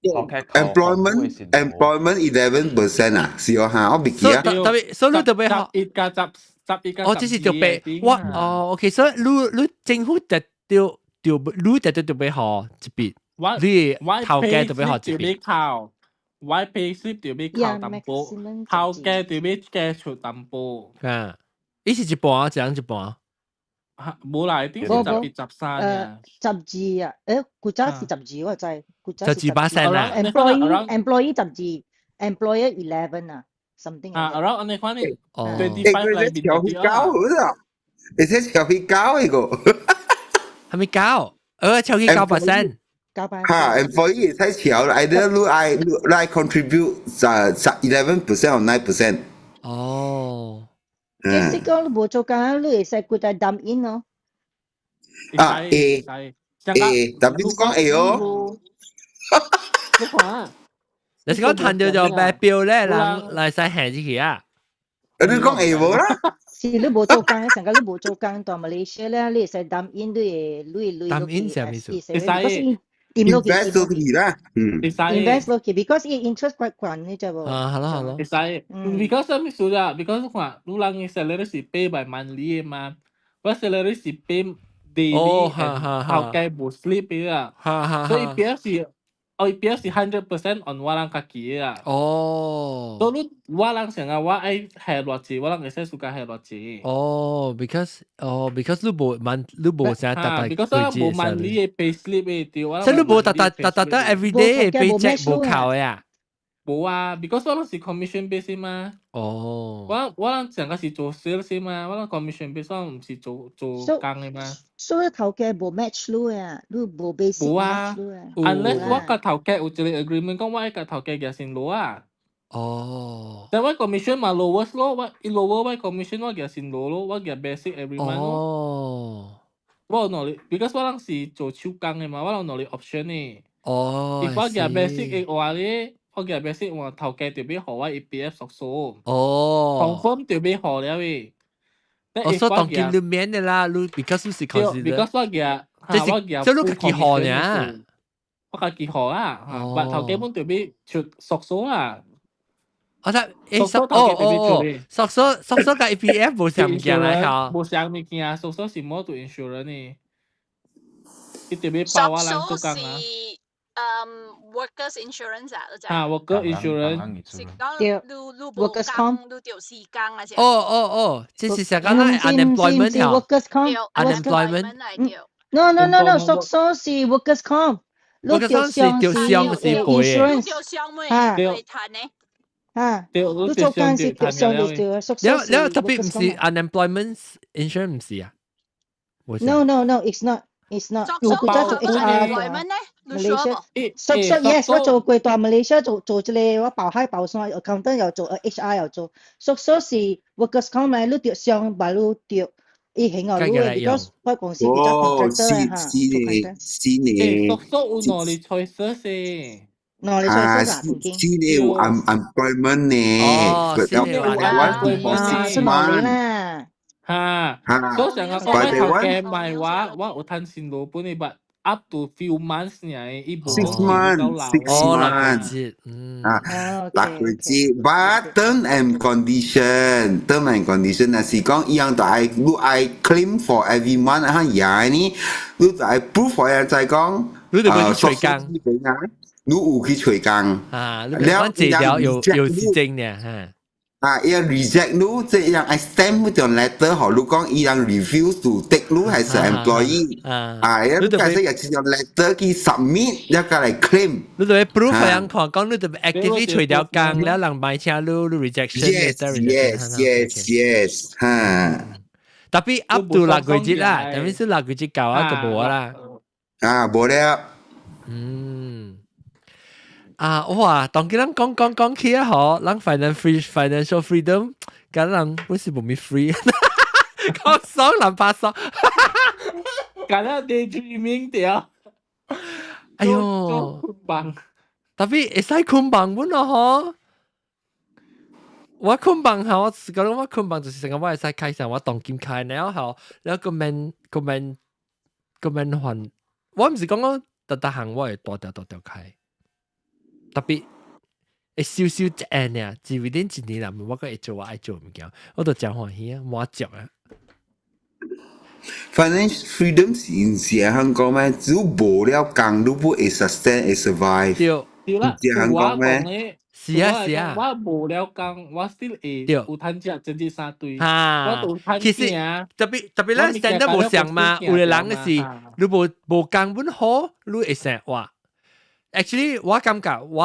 employment 11% 啊，是哦嚇，我未記啊。特別，所以你特別好。哦，這是特別，我OK，所以你政府特調你特別好一邊，你頭家特別好一邊。我 payslip 特別靠淡薄，頭家特別加出淡薄。啊，呢是一半，這樣一半。冇啦，啲是13啊，12啊，古早是12我知，古早是12%啦。employee 12 ，employer 11啊 ，something。around 安尼款呢，25嚟邊度啲啊？你睇潮氣高呢個，係咪高？潮氣9%。嚇 ，employee 睇潮，either 你 contribute 11% or 9%。哦。即係講你冇做工，你會使佢哋dump in 咯。A，特別講 A 哦。你看，你是講談到就白表咧，人嚟使行出去啊？你講 A 冇啦？是你冇做工，成個你冇做工，到馬來西亞咧，你會使dump in，你 dump in 係咩意思？invest 落去啦，invest 落去 ，because 伊 interest quite 高，你知冇？係咯。會使 ，because 咩事啊 ？because 看，你人嘅 salary 是 pay by monthly 嘛，我 salary 是 pay daily，後計冇 sleep 嘅啊，所以表示100% on 我人家己啊。哦。所以我人成日我愛下偌濟，我人會使自家下偌濟。because 你冇成日特because 冇 monthly 嘅 pay slip 嘅掉，即係你冇特 everyday paycheck 冇靠嘅啊？冇啊 ，because 我人是 commission base 嘛。我人成個是做 sales 嘛，我人 commission base 我唔是做工嘅嘛。所以頭家冇 match 你啊，你冇 base 冇啊 ，unless 我個頭家有一個 agreement 講我個頭家嘅先攞啊。但我 commission 嘛 lowest 咯，我 lower 我 commission 我嘅先攞咯，我嘅 basic every month 咯。我有能力 ，because 我人是做手工嘅嘛，我有能力 option 嘅。if 我嘅 basic 嘅話咧。我嘅 basic 我頭家特別好，我 EPF 屬數。confirm 特別好了誒。所以當見你免嘅啦，你 because 是 consider。because 我嘅，即係你自己學嘅。我自己學啊，但頭家本特別出屬數啊。我睇屬數嘅 EPF 冇上物件嚟嚇。冇上物件啊，屬數是冇做 insurance 嘅。佢特別包我人做工啊。workers insurance worker insurance 是講你workers comp 你條時間啊即是成間係 unemployment 嚇 workers comp unemployment no 屬數是 workers comp 你條上是 insurance 你做工是條上你條屬數你特別唔是 unemployment insurance 唔是啊 no it's not 我估咗做 HR Malaysia yes 我做過在 Malaysia 做這裡我包海包山 accountant 又做 HR 又做屬是 workers comp 咪你條上把你條伊行我路 because 我公司比較 contractor 嚇是呢屬有哪裡 choices 先哪裡 choices 啊是呢有 unemployment 呢是哪裡啦所以成個我頭家賣我有賺錢老本嘅 but up to few months 呢，6 months，六個月，but term and condition 啊，是講一樣就係你愛 claim for every month 啊，嘢呢，你就係 proof 嘅就係講，你就去催工，你有去催工，你講這條有時證嘅，伊人 reject 你，即係伊人 stamp 嗰條 letter，好，你講伊人 refuse to take 你係 employee，伊人解釋有條 letter 去 submit，一個嚟 claim。你就係 proof 人看講，你就 actively 除掉工，แล้ว人買車你 rejection yes，嚇。Tapi up to 6個月啦，但係是6個月夠啊，就冇啦。冇了。哇！當佢人講起啊，嗬，人 financial freedom，咁人好似冇咩 free， 講爽人拍爽，咁人 daydreaming 掉。哎呦，特別會使捆綁本咯，嗬。我困棒下，我講我困棒就是成個我係使開上我當劍開，然後個面換，我唔是講我特行我係大條開，特別會少少隻呢，只為點一年啦，我個會做我愛做物件，我都真歡喜啊，冇接啊。Financial freedom 是香港咩？只要無了工，你不會 sustain 會 survive。對啦，香港咩？是啊，我無了工，我 still 會有趁食整啲三堆。我有趁食。特別咧，stand 得無上嘛，有個人嘅是，你無工本好，你會成話。Actually， 我感覺我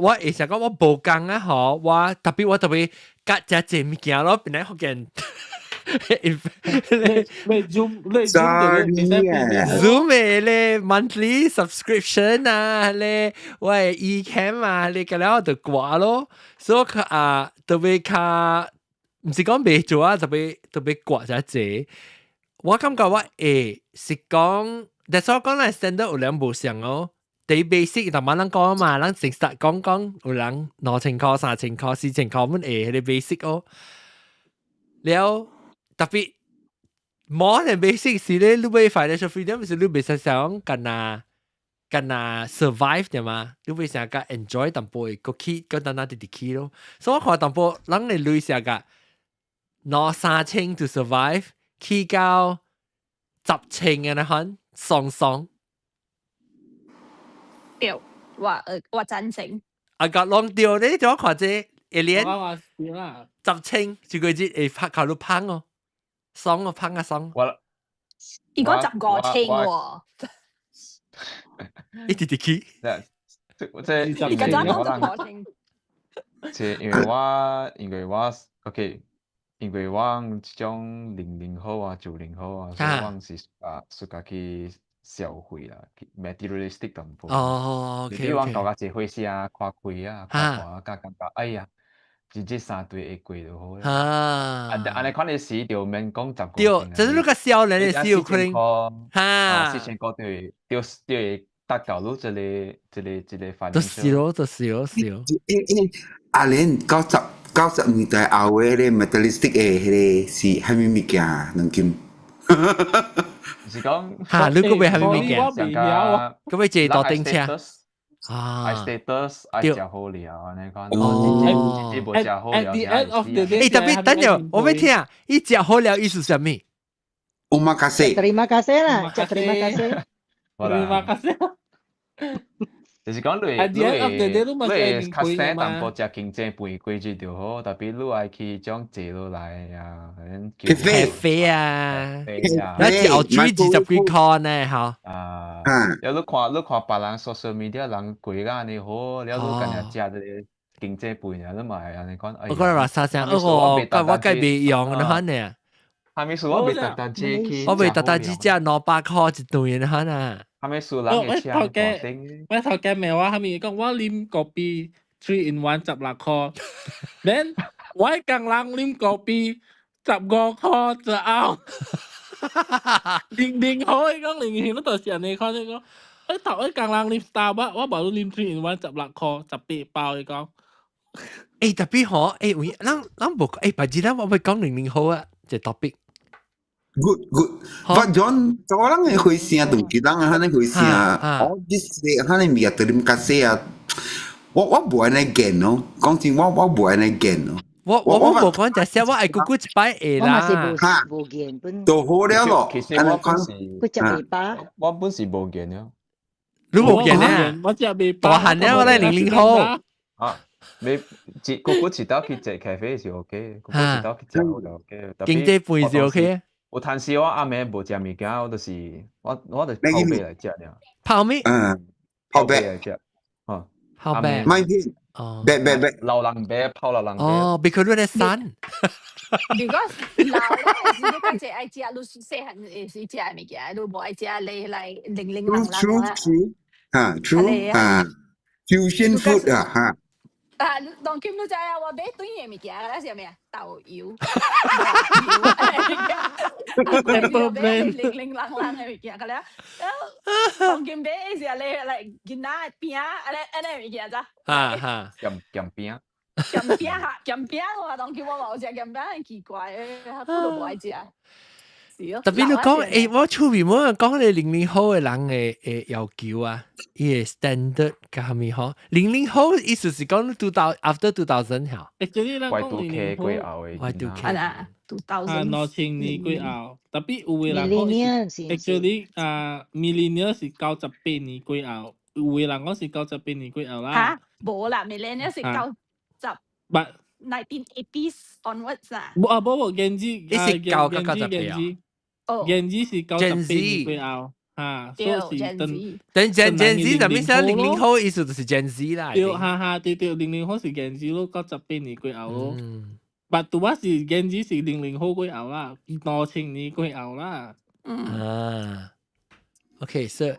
會成講我無工啊，好，我特別夾只隻物件咯，變嚟學見。Zoom 咧 monthly subscription 啊，咧喂 Ecam 啊，你咁樣就掛咯，所以特別卡唔是講未做啊，特別掛咗隻。我感覺我是講，但係我講嚟 standard 有兩部上哦。第 basic 就冇人講嘛，人成實講有人2,000塊、3,000塊、4,000塊本係你 basic 哦，了。特別 more than basic 是咧，你為 financial freedom 是你未使想干那 survive 嘅嘛，你為想個 enjoy 淡薄個 key 個等等啲 key 咯，所以我看淡薄人哋類想個攞3,000 to survive， 起到10,000嘅那款爽。對，我贊成。啊個浪掉咧，就看這一年10,000，就個節會拍靠到胖哦。爽啊，胖啊爽！如果15,000喎，一啲起，即因為我 OK， 因為我這種00後啊、90後啊，所以我是自去消費啦 ，materialistic 淡薄。哦 ，OK， 你往搞個這回事啊，看開啊，看感覺哎呀。這3對會貴就好啦。安尼款嘅事就免講10個。對，就是你個少年嘅時候可能4,000塊就會達到你這個反應。就是咯。阿蓮90年代後嘅咧 materialistic 嘅係是係咩物件能見？是講嚇，你嗰邊係咩物件？嗰邊借多頂車。愛 status 愛食好料，安尼講，你無食好料，特別等陣，我要聽，伊食好料意思係咩？Terima kasih lah，食 terima kasih。就是講你較細淡薄食經濟飯規矩就好，特別你愛去種坐落來啊，咖啡啊，那一後煮20幾塊呢，嚇。了你看別人 social media 人貴個安尼好，了你今日食啲經濟飯啊，你咪安尼講。我覺得話沙聲，我計未用你看呢。係咪我未特登去？我未特登去食200塊一頓你看啊。係咪數人嘅車？我頭家咪話係咪講我啉咖啡 3 in 1 16塊，then 我更人啉咖啡15塊就拗。0號講0號都係你講你講，我頭一更人啉 Starbucks，我冇啉3 in 1 16塊18包你講。特別好，人冇白紙啦，我咪講0號啊，這 topic。Good， But John， orang yang kuisian tu, kita orang yang kuisian. Oh, jadi orang yang terima kasih啊。我冇安尼見咯，講真，我冇安尼見咯。我冇講就係我係姑姑一擺下啦。我冇見本。都好了咯。其實我本是，我本是冇見咯。你冇見啊？我只未大漢咧，我咧00號。你姑姑一道去食咖啡是 OK， 姑姑一道去食就 OK。經濟飯是 OK。有陣時我暗暝無食物件，我就是我就泡飯來食了。泡咩？泡飯來食。泡飯。買片。別。流浪飯泡流浪飯。哦 ，because 你散。Because 流咧是你家姐愛食，你細漢是食物件，你無愛食你嚟零冷啦。Fusion food 啊嚇。當今你知啊，我買對嘅物件，嗰是咩啊？豆油，零冷嘅物件，嗰咧，當今買是嚟見那餅，嗰啲物件咋？嚇，鹹餅。鹹餅嚇，鹹餅我當叫我冇食鹹餅係奇怪嘅，佢都唔愛食。特別你講誒，我出面冇人講你00後嘅人嘅要求啊，伊個 standard 嘅係咪好？00後意思是講after 2000嚇。Actually 啦，講Y2K 過後嘅係啊，2000。2000年過後，特別有嘅人講，actually millennial 是98年過後，有嘅人講是98年過後啦。嚇，冇啦 ，millennial 是90。1980s onwards 啊。冇，Gen Z，你是98啊？Gen Z 是98年過後，所以是等 Gen Z 就咩先？00後意思就是 Gen Z 啦。對，00後是 Gen Z 咯，98年過後咯。但係我是 Gen Z 是00後過後啦，2000年過後啦。OK， 所以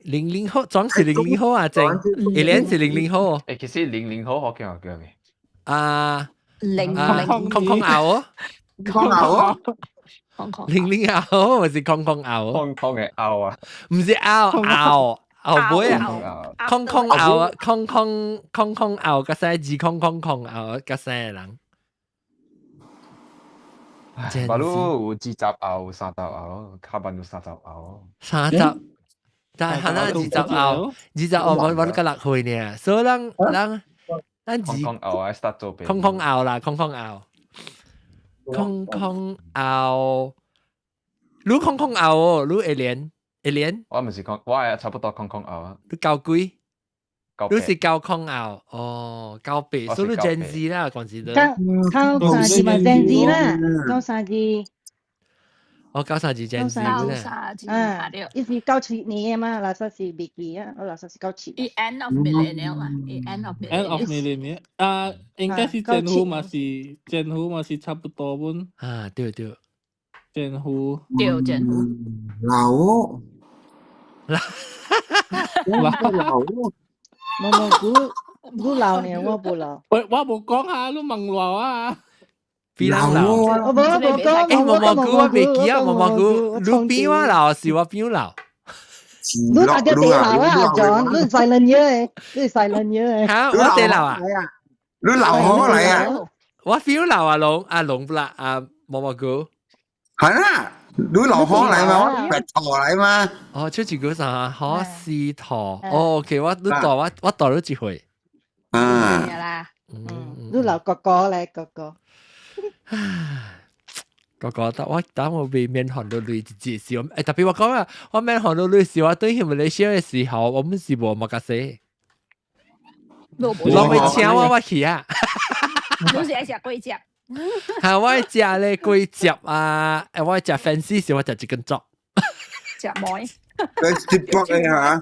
00後總是00後啊，正，Alien 是00後。誒，其實00後好強嘅。空牛哦，空牛哦。00後或是空牛哦，空嘅牛啊，唔是牛妹啊，空牛啊，空牛個聲字空牛個聲人。巴魯有2集牛、3集牛，卡班有3集牛。3集，但係可能2集牛我都個6歲呢，所以人。空牛啊 ，start 做俾。空牛啦，空牛。你空牛哦，你Alien。我唔是空，我係差不多空牛啊。你9幾？你是9空牛哦，9所以你 Gen Z 啦，講是都。93咪 Gen Z 啦，93。我93 Gen Z 咧。伊是97年嘅嘛，垃圾是未記啊，我垃圾是97。End of millennial 嘛，end of millennial。應該是政府嘛是差不多本。對。政府。老哦。老。你老呢，我不老。喂，我冇講下，你問我啊。邊人老？我冇講。毛毛菇我未記啊，毛毛菇，你邊我老是我邊老？你大隻地老啊，John，你細撚嘢，你細撚嘢。嚇，我地老啊？你老好嚟啊？我邊老啊龍不啦毛毛菇。係啦。你老好嚟嘛？白頭嚟嘛？哦，出住嗰陣可是陀。OK， 我代咗一回。你老哥哥嚟哥哥。哥，等我被面韓到累至少。特別我講啊，我面韓到累時，我對佢馬來西亞嘅時候，我們是無乜嘅事。攞咪請我去啊！你是愛食粿夾？係我食咧粿夾啊！我食 fancy 時，我食chicken chop。食妹。chicken chop 嚟嚇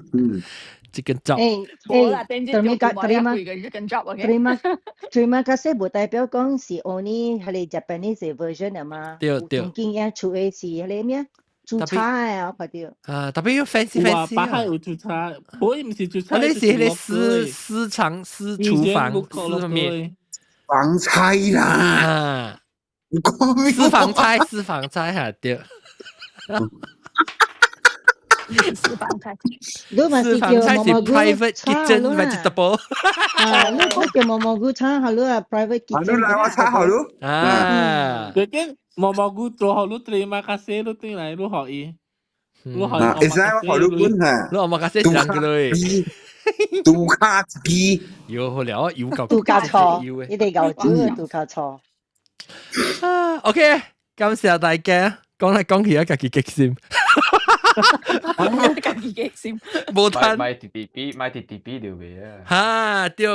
chicken chop。terima kasih 唔代表講是 only 係你 Japanese version 啊嘛。對。曾經也出嘅是係你咩？煮菜啊，嗰啲。特別要 fancy。巴海有煮菜，我唔是煮菜。我哋是咧私廚房私面。房菜啦，私房菜嚇對。私房菜，你咪是叫毛毛菇 private kitchen vegetable。你講叫毛毛菇餐好咯，private kitchen。你嚟我餐好咯。最近毛毛菇做好咯，terima kasih咯，對嚟咯可以。你使我好咯本嚇。你我冇kasih上嘅嘞。杜卡機，要好了，要夠杜卡錯，你哋夠少杜卡錯。OK，感謝大家，講嚟講去一家己激心，家己激心，冇攤。買 TTP 條嘅啊。嚇，對，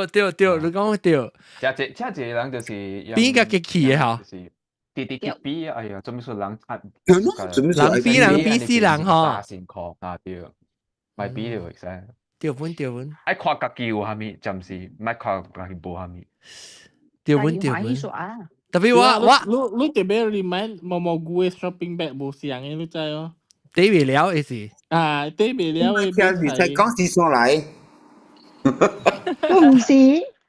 你講對。即人就是邊個激氣嘅嚇？TTP 哎呀，做咩說人人 B 是人嗬。先講啊對，買 B 條嘅先。調本，愛看家己有蝦米，暫時唔愛看家己無蝦米。調本。特別你特別 remind 毛毛菇嘅 shopping bag 無相嘅，你知哦？對未了嘅是。對未了嘅。你才講是上來。唔是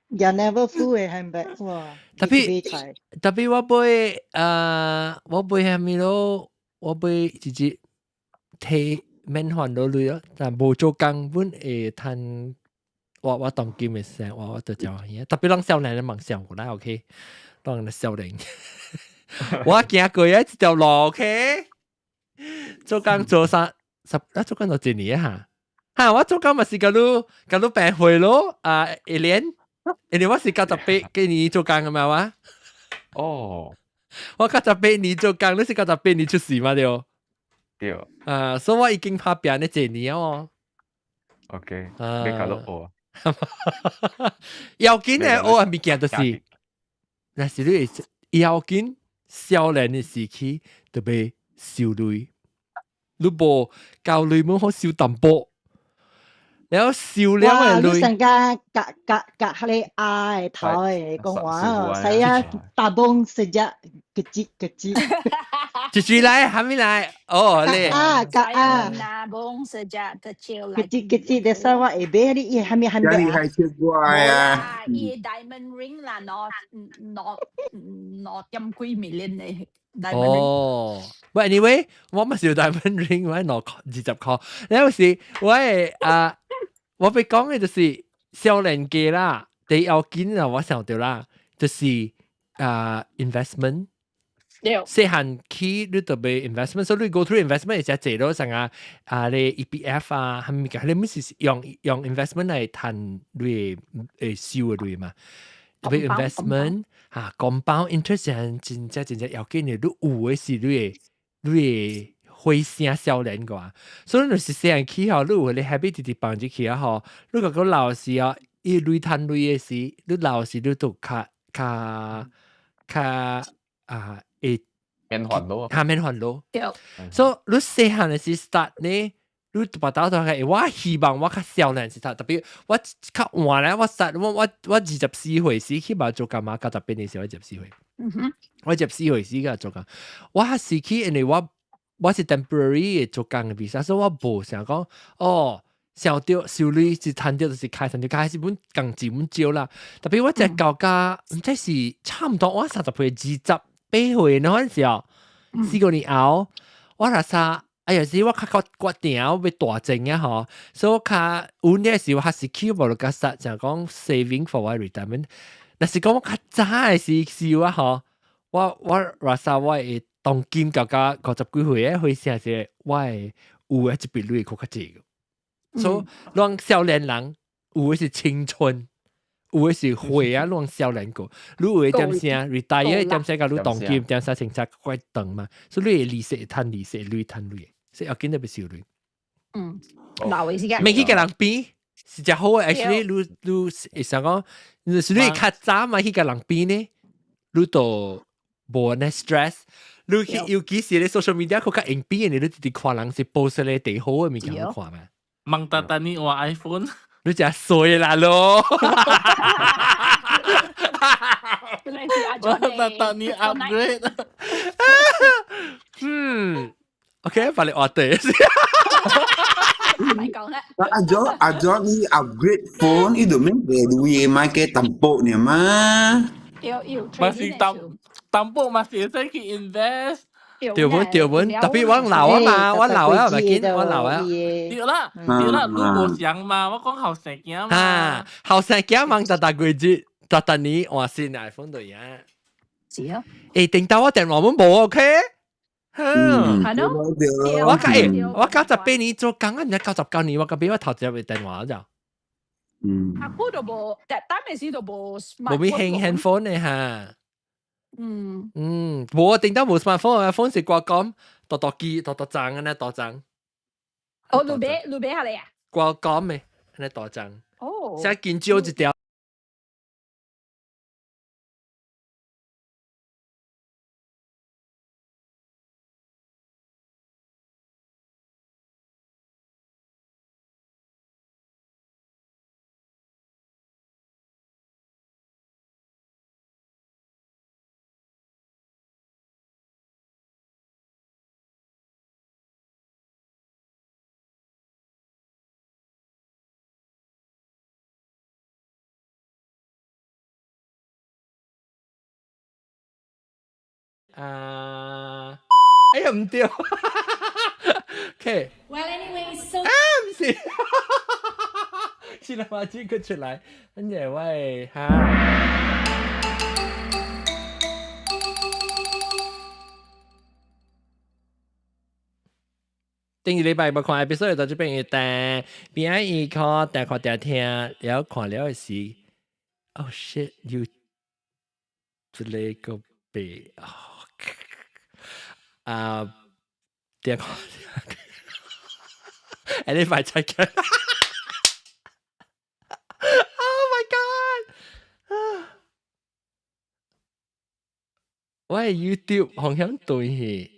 ，you never full 嘅 handbag 哇。特別我背蝦米咯，我背直接睇。免還到類咯，但無做工本會趁我當今嘅聲，我就就嘢，特別當少年嘅夢想過啦 ，OK， 當人少年，我行過一條路 ，OK， 做工做做工做一年嚇，我做工咪是嗰度病會咯，一年我是98幾年做工嘅嘛哇，哦，我98年做工，你是98年出世嘛對，所以我已經拍病呢一年哦。OK，你搞到我。要緊嘅我係物件就是，但是你要緊少年嘅時期就被收累，你無交累冇好收淡薄，然後收了嘅累。哇！你成家隔你嗌頭誒講話，使啊大幫食只嘅一句來，還沒來哦，你那幫食只嘅招來。嘅的生活會俾你還沒你還奇怪啊！伊 diamond ring 啦，攞咁貴million嚟。哦，喂 ，anyway， 我咪是 diamond ring， 我攞20塊，有時我被講嘅就是少年家啦，第要緊啊，我想到啦，就是investment。細漢起你特別 investment， 所以你 go through investment 係只咯，成你 EPF 啊，係咪㗎？你唔是用 investment 嚟賺你收嘅類嘛？特別 investment compound interest 係真正要緊嘅，你有嘅是你會聲少年嘅，所以你是細漢起後，你有你 habit 直放入去啊嗬，你個老時啊，一類賺類嘅時，你老時你都較免煩惱，下面煩惱。所以你細漢嘅時 start 呢，你把刀到係我希望我較少年時 start，特別我較晚咧，我 start 我24歲時起碼做幹嘛？98年時我24歲，我24歲時個做工，我時期因為我是 temporary 做工嘅 visa，所以我無想講哦，小掉收入是賺掉就是開始本工資本少啦。特別我只教家，即是差唔多我30歲28歲那陣時候，4個年後，我那時有時我較決定要大整啊嗬，所以我較有呢時我還是 keep 無落個實，就講 saving for my retirement。但是講我較早嘅時啊嗬，我那時我會當金教家50幾歲嘅，會成時我會有一筆錢較濟個。所以讓少年人有嘅是青春，有嘅是會啊，讓少年個，你有嘅點聲 retire 點聲個，你當金點聲清楚怪長嘛，所以你利息賺利息，累賺累，所以要緊特別少累。老嘅時間，未去個人比是只好嘅 ，actually 你想講，你是你較早嘛去個人比呢，你都無呢 stress。你尤其是你 social media 佢較硬比嘅，你直直看人是 post 咧最好嘅物件看嘛。mang tata ni wa iPhone， 你真衰啦咯！mang tata ni upgrade， OK， 把你話對先。咪講啦。阿 John 你 upgrade phone， 你都免俾你買嘅淡薄呢嘛？masih tampuk masih saya ki invest。條本，特別我老啊嘛，我老啊咪見我老啊。對啦，你無想嘛，我講後生囝嘛。後生囝忙大季節，大年換新 iPhone 對呀。是啊。定到我電話冇 OK？係咯。我98年做工，人家99年我俾我頭一部電話咋。阿哥都冇，但係時都冇 smartphone。冇咩handphone 呢嚇。冇定得冇 smartphone，phone 是掛講機張嘅呢，張。哦，路邊下嚟啊？掛講嘅呢張。哦。現在見少一條。哎呀唔對 ，OK。Well, anyway, so 唔是，起来嘛，这个出来，跟住喂哈。顶一禮拜冇看 episode 就這邊一單，邊一看大看大聽，了看了是 ，oh shit you 這個被啊，點看？誒你快出嘅 ！Oh my god！喂 YouTube 好像對。